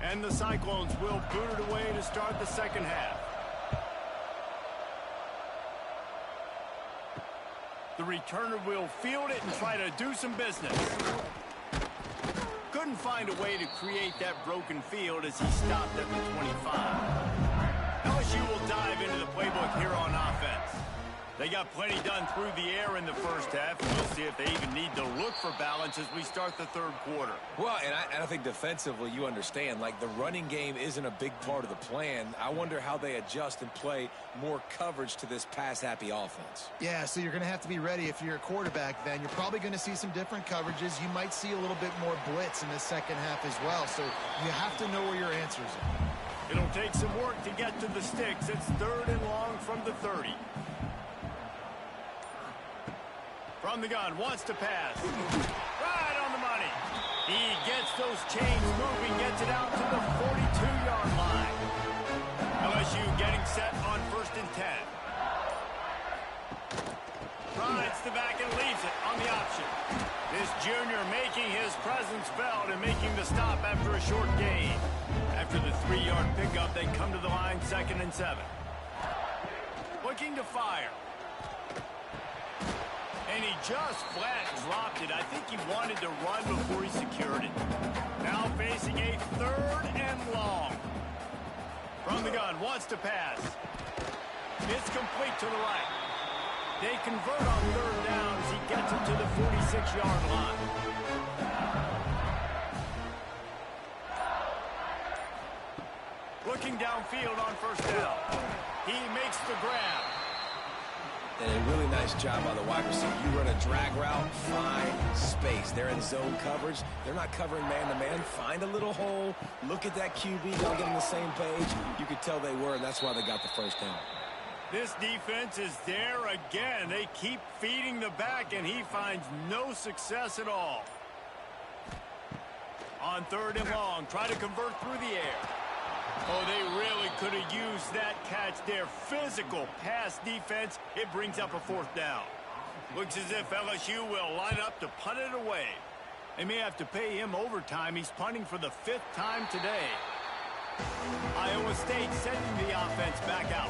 And the Cyclones will boot it away to start the second half. The returner will field it and try to do some business. Couldn't find a way to create that broken field as he stopped at the 25. LSU will dive into the playbook here on offense. They got plenty done through the air in the first half, and we'll see if they even need to look for balance as we start the third quarter. Well, and I think defensively, you understand, like the running game isn't a big part of the plan. I wonder how they adjust and play more coverage to this pass-happy offense. Yeah, so you're going to have to be ready if you're a quarterback then. You're probably going to see some different coverages. You might see a little bit more blitz in the second half as well, so you have to know where your answers are. It'll take some work to get to the sticks. It's third and long from the 30. From the gun, wants to pass. Right on the money. He gets those chains moving, gets it out to the 42-yard line. LSU getting set on first and 10. Rides the back and leaves it on the option. This junior making his presence felt and making the stop after a short gain. After the 3-yard pickup, they come to the line, 2nd and 7. Looking to fire. And he just flat dropped it. I think he wanted to run before he secured it. Now facing a 3rd and long. From the gun, wants to pass. It's complete to the right. They convert on 3rd down as he gets it to the 46-yard line. Looking downfield on first down. He makes the grab. And a really nice job by the wide receiver. You run a drag route, find space. They're in zone coverage. They're not covering man-to-man. Find a little hole. Look at that QB. Y'all get on the same page. You could tell they were, and that's why they got the first down. This defense is there again. They keep feeding the back, and he finds no success at all. On 3rd and long, try to convert through the air. Oh, they really could have used that catch there. Physical pass defense. It brings up a 4th down. Looks as if LSU will line up to punt it away. They may have to pay him overtime. He's punting for the 5th time today. Iowa State sending the offense back out.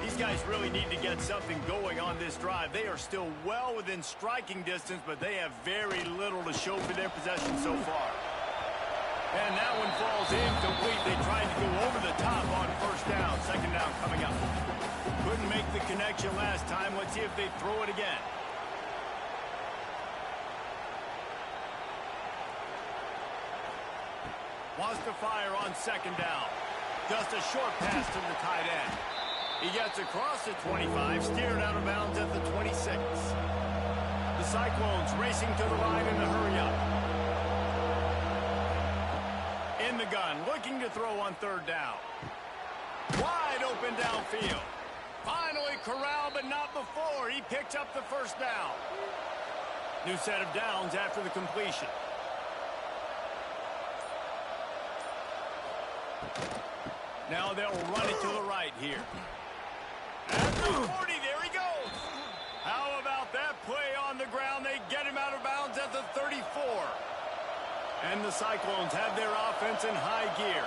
These guys really need to get something going on this drive. They are still well within striking distance, but they have very little to show for their possession so far. And that one falls incomplete. They tried to go over the top on first down. 2nd down coming up. Couldn't make the connection last time. Let's see if they throw it again. Wants to fire on second down. Just a short pass to the tight end. He gets across the 25, steered out of bounds at the 26. The Cyclones racing to the line in a hurry-up. In the gun, looking to throw on third down. Wide open downfield. Finally corralled, but not before. He picks up the first down. New set of downs after the completion. Now they'll run it to the right here. At the 40, there he goes. How about that play on the ground? They get him out of bounds at the 34. And the Cyclones have their offense in high gear.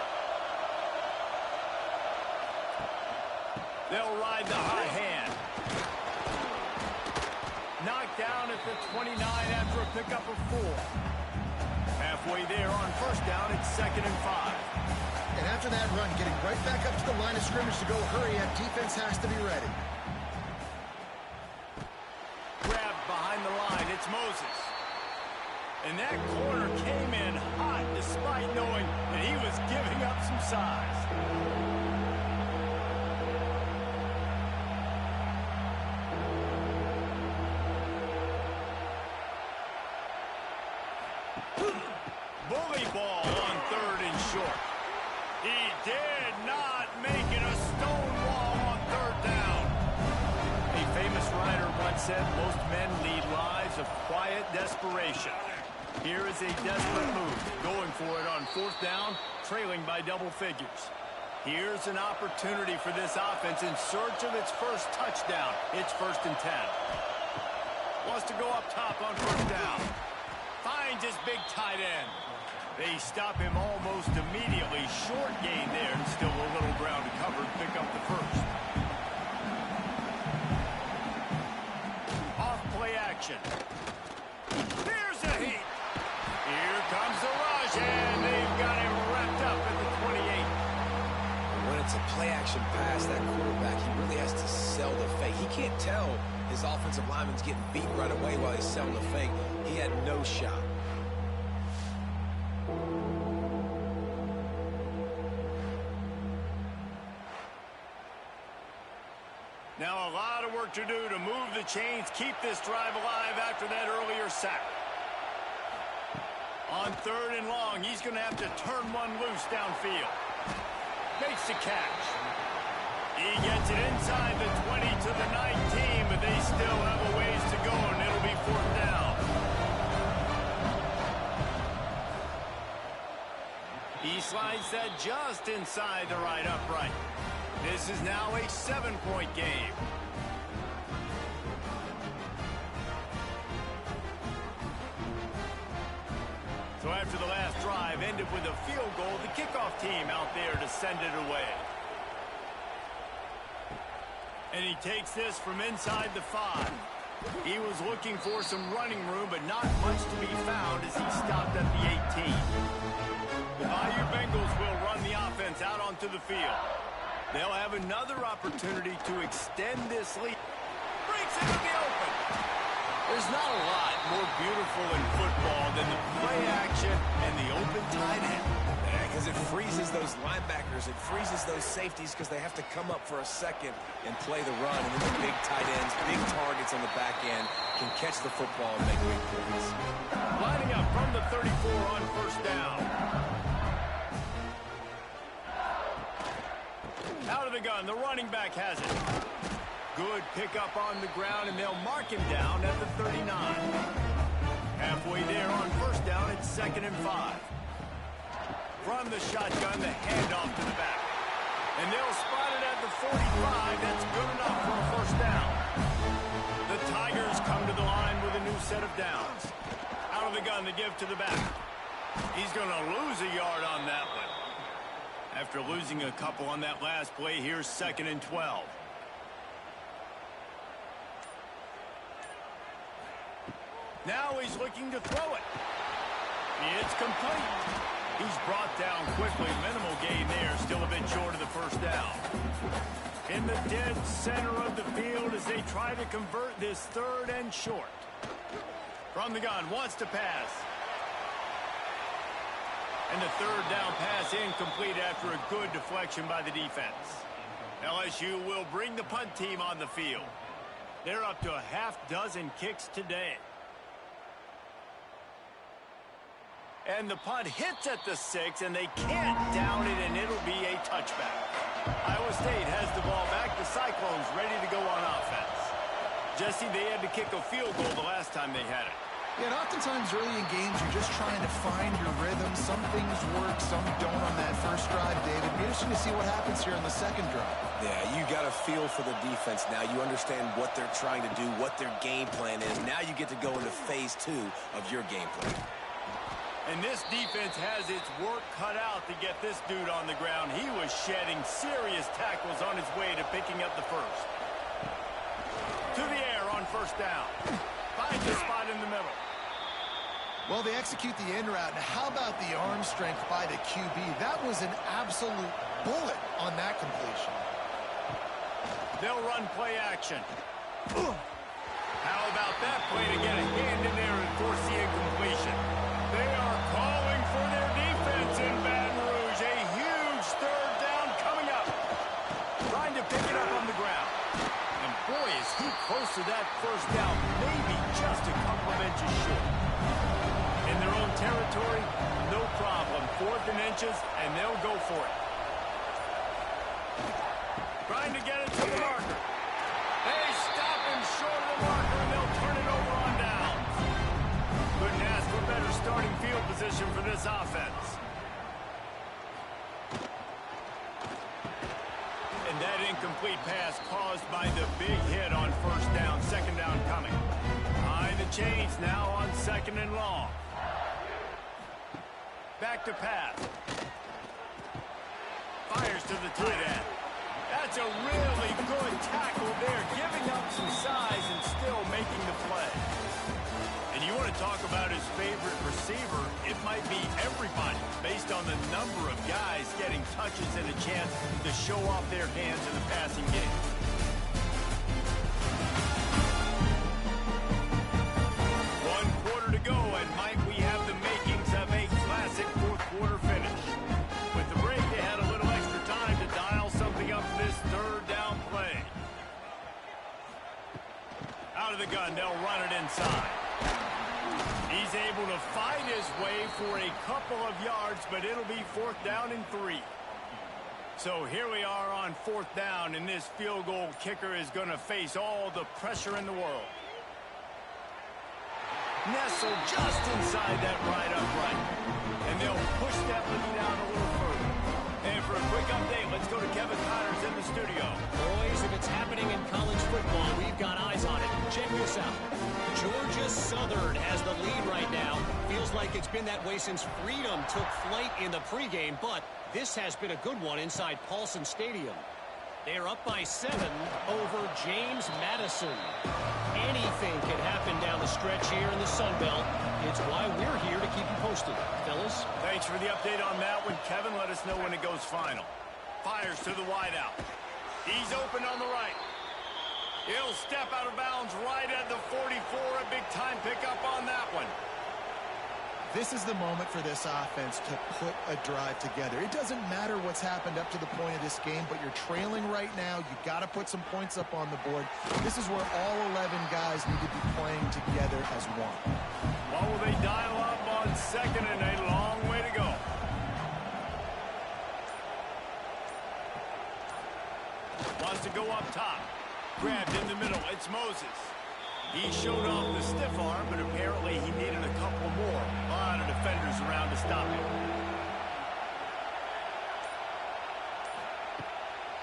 They'll ride the high hand. Knocked down at the 29 after a pickup of 4. Halfway there on first down, it's 2nd and 5. And after that run, getting right back up to the line of scrimmage to go hurry up, defense has to be ready. Grabbed behind the line, it's Moses. And that corner came in hot despite knowing that he was giving up some size. Bully ball on 3rd and short. He did not make it a stone wall on 3rd down. A famous writer once said most men lead lives of quiet desperation. Here is a desperate move, going for it on 4th down, trailing by double figures. Here's an opportunity for this offense in search of its first touchdown. It's 1st and 10. Wants to go up top on 1st down. Finds his big tight end. They stop him almost immediately. Short gain there, and still a little ground to cover to pick up the first. Off play action. Here's a heat. Here comes the rush, and they've got him wrapped up at the 28. When it's a play-action pass, that quarterback, he really has to sell the fake. He can't tell his offensive lineman's getting beat right away while he's selling the fake. He had no shot. Now a lot of work to do to move the chains, keep this drive alive after that earlier sack. On 3rd and long, he's going to have to turn one loose downfield. Makes the catch. He gets it inside the 20 to the 19, but they still have a ways to go, and it'll be 4th down. He slides that just inside the right upright. This is now a 7-point game. So after the last drive ended with a field goal, the kickoff team out there to send it away. And he takes this from inside the 5. He was looking for some running room, but not much to be found as he stopped at the 18. The Bayou Bengals will run the offense out onto the field. They'll have another opportunity to extend this lead. Breaks into the open. There's not a lot more beautiful in football than the play action and the open tight end. Yeah, because it freezes those linebackers. It freezes those safeties because they have to come up for a second and play the run. And then the big tight ends, big targets on the back end can catch the football and make big plays. Lining up from the 34 on 1st down. Out of the gun, the running back has it. Good pickup on the ground, and they'll mark him down at the 39. Halfway there on 1st down, it's 2nd and 5. From the shotgun, the handoff to the back. And they'll spot it at the 45. That's good enough for a 1st down. The Tigers come to the line with a new set of downs. Out of the gun, the give to the back. He's going to lose a yard on that one. After losing a couple on that last play, here's 2nd and 12. Now he's looking to throw it. It's complete. He's brought down quickly. Minimal gain there. Still a bit short of the 1st down. In the dead center of the field as they try to convert this 3rd and short. From the gun, wants to pass. And the third down pass incomplete after a good deflection by the defense. LSU will bring the punt team on the field. They're up to a half-dozen kicks today. And the punt hits at the 6, and they can't down it, and it'll be a touchback. Iowa State has the ball back. The Cyclones ready to go on offense. Jesse, they had to kick a field goal the last time they had it. Yeah, and oftentimes early in games, you're just trying to find your rhythm. Some things work, some don't on that first drive, David. Be interesting to see what happens here in the second drive. Yeah, you got a feel for the defense now. You understand what they're trying to do, what their game plan is. Now you get to go into phase 2 of your game plan. And this defense has its work cut out to get this dude on the ground. He was shedding serious tackles on his way to picking up the first. To the air on first down. Finds a spot in the middle. Well, they execute the in route. Now, how about the arm strength by the QB? That was an absolute bullet on that completion. They'll run play action. How about that play to get a hand in there and force the incompletion? They are calling for their defense in Baton Rouge. A huge third down coming up. Trying to pick it up on the ground. And boy, is he close to that first down. Maybe just a couple of inches short. In their own territory, no problem. 4th and inches, and they'll go for it. Trying to get it to the marker. They stop him short of the marker, and they'll turn it over on downs. Couldn't ask for better starting field position for this offense. And that incomplete pass caused by the big hit on first down. Second down coming. Behind the chains now on 2nd and long. Back to pass. Fires to the tight end. That's a really good tackle there, giving up some size and still making the play. And you want to talk about his favorite receiver, it might be everybody, based on the number of guys getting touches and a chance to show off their hands in the passing game. One quarter to go, and Mike, we have the makings of a classic fourth-quarter finish. With the break, they had a little extra time to dial something up for this third down play. Out of the gun, they'll run it inside. He's able to fight his way for a couple of yards, but it'll be 4th down and 3. So here we are on 4th down, and this field goal kicker is going to face all the pressure in the world. Nestled just inside that right upright. And they'll push that lead out a little further. And for a quick update, let's go to Kevin Connors in the studio. Boys, if it's happening in college football, we've got eyes on it. Check this out. Georgia Southern has the lead right now. Feels like it's been that way since Freedom took flight in the pregame, but this has been a good one inside Paulson Stadium. They're up by 7 over James Madison. Anything can happen down the stretch here in the Sun Belt. It's why we're here to keep you posted, fellas. Thanks for the update on that one, Kevin. Let us know when it goes final. Fires to the wideout. He's open on the right. He'll step out of bounds right at the 44. A big-time pickup on that one. This is the moment for this offense to put a drive together. It doesn't matter what's happened up to the point of this game, but you're trailing right now. You've got to put some points up on the board. This is where all 11 guys need to be playing together as one. What will they dial up on 2nd and a long way to go? Wants to go up top. Grabbed in the middle. It's Moses. He showed off the stiff arm, but apparently he needed a couple more. A lot of defenders around to stop him.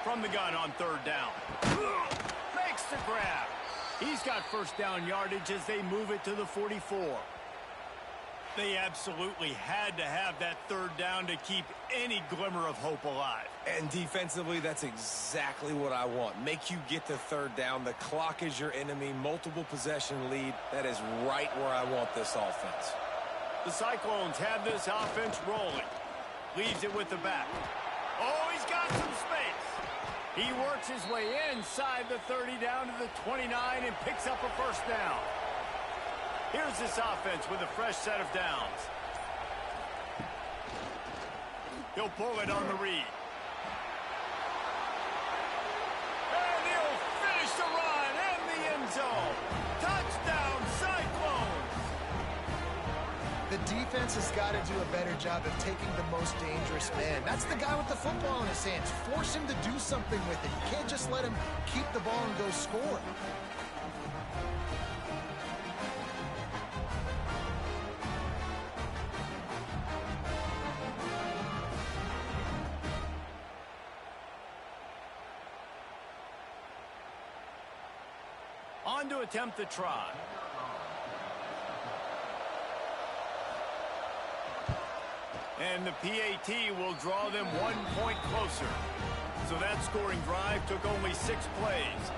From the gun on 3rd down. Makes the grab. He's got first down yardage as they move it to the 44. They absolutely had to have that 3rd down to keep any glimmer of hope alive. And defensively, that's exactly what I want. Make you get the 3rd down. The clock is your enemy. Multiple possession lead. That is right where I want this offense. The Cyclones have this offense rolling. Leaves it with the back. Oh, he's got some space. He works his way inside the 30 down to the 29 and picks up a first down. Here's this offense with a fresh set of downs. He'll pull it on the read. And he'll finish the run in the end zone. Touchdown, Cyclones! The defense has got to do a better job of taking the most dangerous man. That's the guy with the football in his hands. Force him to do something with it. You can't just let him keep the ball and go score. On to attempt the try. And the PAT will draw them 1 point closer. So that scoring drive took only 6 plays.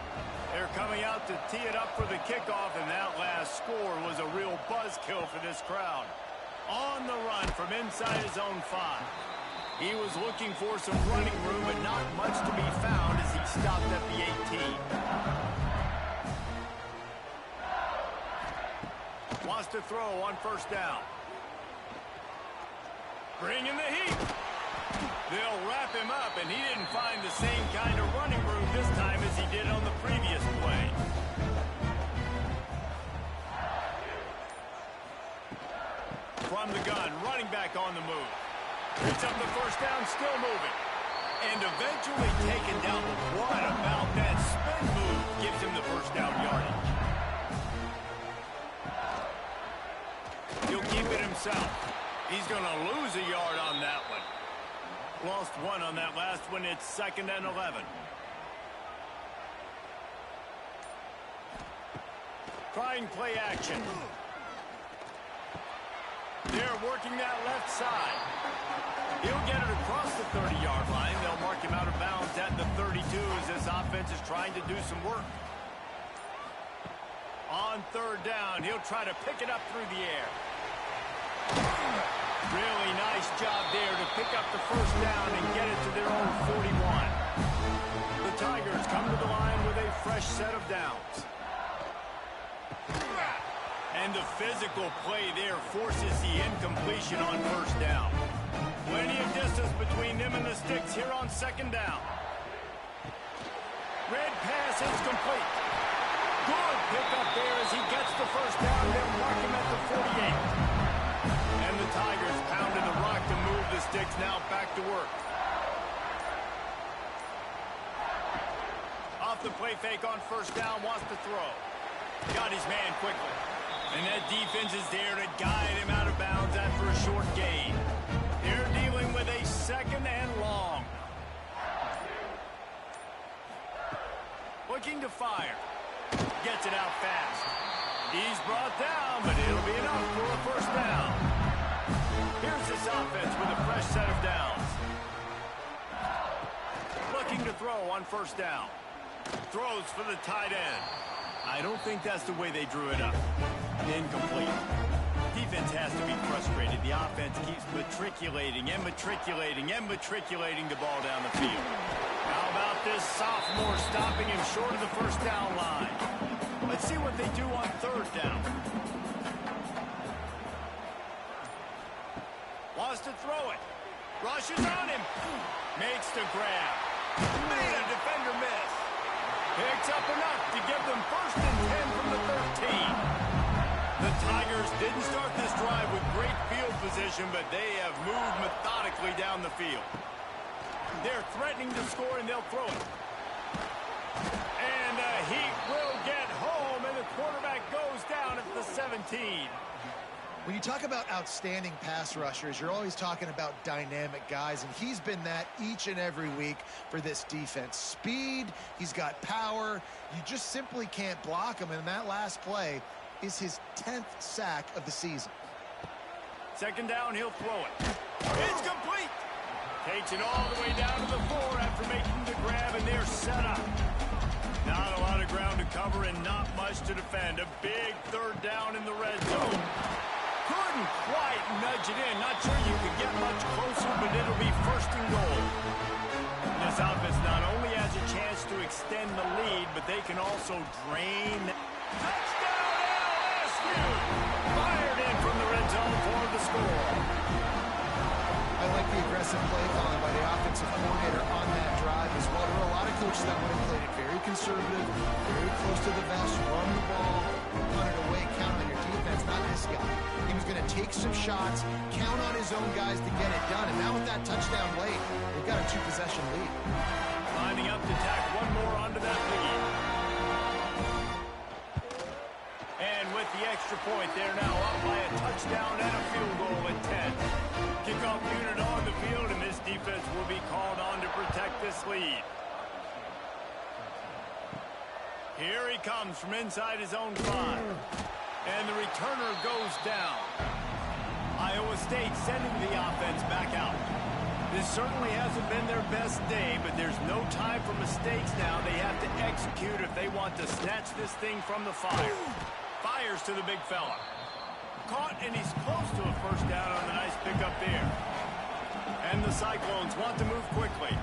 They're coming out to tee it up for the kickoff, and that last score was a real buzzkill for this crowd. On the run from inside his own 5. He was looking for some running room, but not much to be found as he stopped at the 18. Wants to throw on first down. Bringing the heat. They'll wrap him up, and he didn't find the same kind of running room this time as he did on the previous play. From the gun, running back on the move. Picks up the first down, still moving. And eventually taken down. What about that spin move? Gives him the first down yardage. He'll keep it himself. He's going to lose a yard on that one. Lost 1 on that last one. It's 2nd and 11. Trying play action. They're working that left side. He'll get it across the 30-yard line. They'll mark him out of bounds at the 32 as this offense is trying to do some work. On 3rd down, he'll try to pick it up through the air. Really nice job there to pick up the first down and get it to their own 41. The Tigers come to the line with a fresh set of downs. And the physical play there forces the incompletion on first down. Plenty of distance between them and the sticks here on 2nd down. Red pass is complete. Good pickup there as he gets the first down. They'll mark him at the 48. And the Tigers pounded the rock to move the sticks, now back to work. Off the play fake on first down, wants to throw. Got his man quickly. And that defense is there to guide him out of bounds after a short gain. They're dealing with a 2nd and long. Looking to fire. Gets it out fast. He's brought down, but it'll be enough for a first down. Here's this offense with a fresh set of downs. Looking to throw on first down. Throws for the tight end. I don't think that's the way they drew it up. Incomplete. Defense has to be frustrated. The offense keeps matriculating and matriculating and matriculating the ball down the field. How about this sophomore stopping him short of the first down line? Let's see what they do on 3rd down. Wants to throw it. Rushes on him. Makes the grab. Made a defender miss. Picks up enough to give them 1st and 10 from the 13. The Tigers didn't start this drive with great field position, but they have moved methodically down the field. They're threatening to score, and they'll throw it. And the Heat will get home, and the quarterback goes down at the 17. When you talk about outstanding pass rushers, you're always talking about dynamic guys, and he's been that each and every week for this defense. Speed, he's got power. You just simply can't block him, and that last play is his 10th sack of the season. 2nd down, he'll throw it. It's complete. Takes it all the way down to the 4 after making the grab, and they're set up. Not a lot of ground to cover and not much to defend. A big 3rd down in the red zone. Couldn't quite nudge it in. Not sure you could get much closer, but it'll be 1st and goal. This offense not only has a chance to extend the lead, but they can also drain. Touchdown, LSU! Fired in from the red zone for the score. I like the aggressive play conservative, very close to the vest, run the ball, punt it away, count on your defense, not this guy. He was going to take some shots, count on his own guys to get it done, and now with that touchdown late, they've got a 2-possession lead. Lining up to tack one more onto that lead. And with the extra point, they're now up by a touchdown and a field goal at 10. Kickoff unit on the field, and this defense will be called on to protect this lead. Here he comes from inside his own 5. And the returner goes down. Iowa State sending the offense back out. This certainly hasn't been their best day, but there's no time for mistakes now. They have to execute if they want to snatch this thing from the fire. Fires to the big fella. Caught, and he's close to a first down on the nice pickup there. And the Cyclones want to move quickly.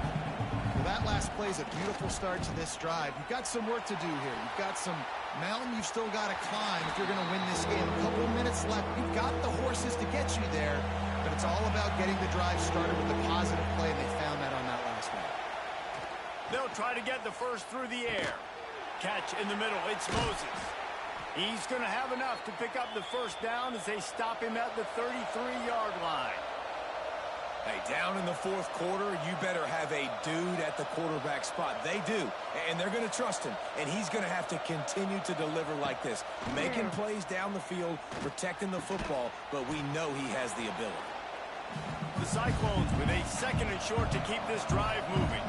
Well, that last play is a beautiful start to this drive. You've got some work to do here. You've got some mountain you've still got to climb if you're going to win this game. A couple of minutes left. You've got the horses to get you there, but it's all about getting the drive started with a positive play, and they found that on that last one. They'll try to get the first through the air. Catch in the middle. It's Moses. He's going to have enough to pick up the first down as they stop him at the 33-yard line. Hey, down in the fourth quarter, you better have a dude at the quarterback spot. They do, and they're going to trust him, and he's going to have to continue to deliver like this, making plays down the field, protecting the football, but we know he has the ability. The Cyclones with a second and short to keep this drive moving.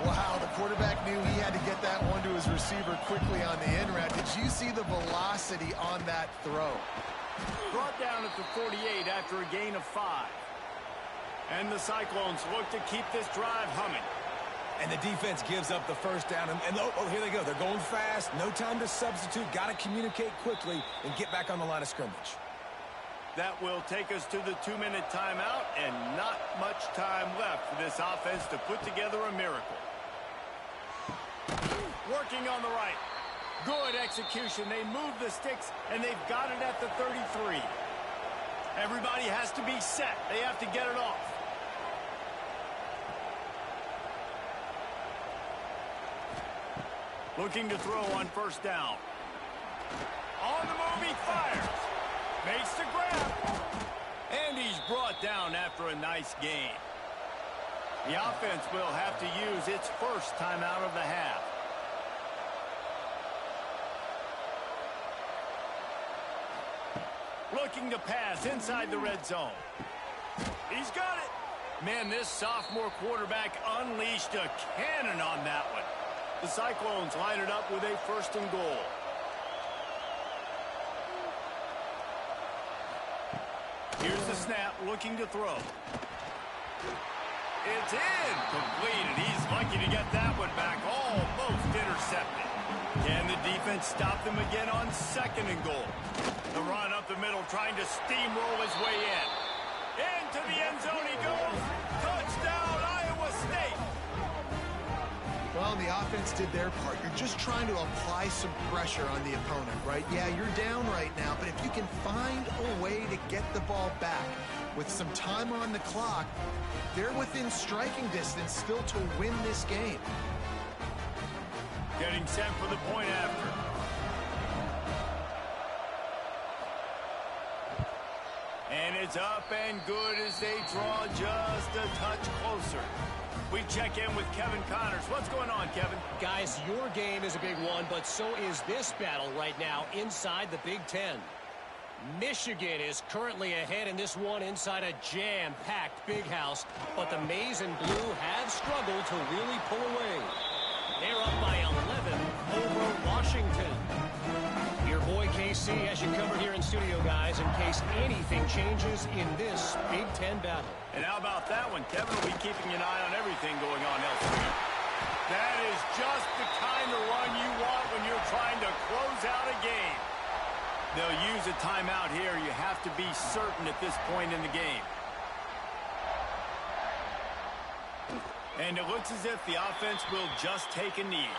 Wow, the quarterback knew he had to get that one to his receiver quickly on the in route. Did you see the velocity on that throw? Brought down at the 48 after a gain of 5. And the Cyclones look to keep this drive humming. And the defense gives up the first down. And oh, here they go. They're going fast. No time to substitute. Got to communicate quickly and get back on the line of scrimmage. That will take us to the 2-minute timeout, and not much time left for this offense to put together a miracle. Working on the right. Good execution. They move the sticks, and they've got it at the 33. Everybody has to be set. They have to get it off. Looking to throw on first down. On the move, he fires. Makes the grab. And he's brought down after a nice gain. The offense will have to use its first timeout of the half. Looking to pass inside the red zone. He's got it. Man, this sophomore quarterback unleashed a cannon on that one. The Cyclones line it up with a first and goal. Here's the snap, looking to throw. It's in. Completed. He's lucky to get that one back. Almost intercepted. Can the defense stop them again on second and goal? The run up the middle, trying to steamroll his way in. Into the end zone he goes. Touchdown, Iowa State. Well, the offense did their part. You're just trying to apply some pressure on the opponent, right? Yeah, you're down right now, but if you can find a way to get the ball back with some time on the clock, they're within striking distance still to win this game. Getting set for the point after. And it's up and good as they draw just a touch closer. We check in with Kevin Connors. What's going on, Kevin? Guys, your game is a big one, but so is this battle right now inside the Big Ten. Michigan is currently ahead in this one inside a jam-packed Big House, but the Maize and Blue have struggled to really pull away. They're up by 11 over Washington. Your boy KC has you covered here in studio, guys, in case anything changes in this Big Ten battle. And how about that one? Kevin will be keeping an eye on everything going on elsewhere. That is just the kind of run you want when you're trying to close out a game. They'll use a timeout here. You have to be certain at this point in the game. And it looks as if the offense will just take a knee.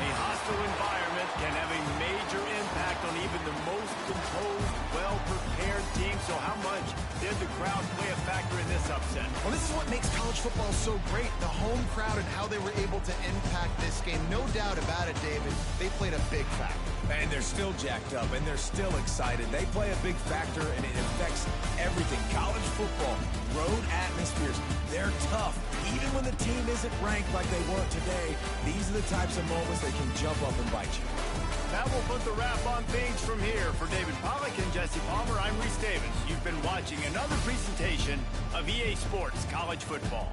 A hostile environment can have a major impact on even the most composed, well-prepared team. So how much did the crowd play a factor in this upset? Well, this is what makes college football so great, the home crowd and how they were able to impact this game. No doubt about it, David. They played a big factor. And they're still jacked up, and they're still excited. They play a big factor, and it affects everything. College football, road atmospheres, they're tough. Even when the team isn't ranked like they weren't today, these are the types of moments that can jump up and bite you. That will put the wrap on things from here. For David Pollack and Jesse Palmer, I'm Reese Davis. You've been watching another presentation of EA Sports College Football.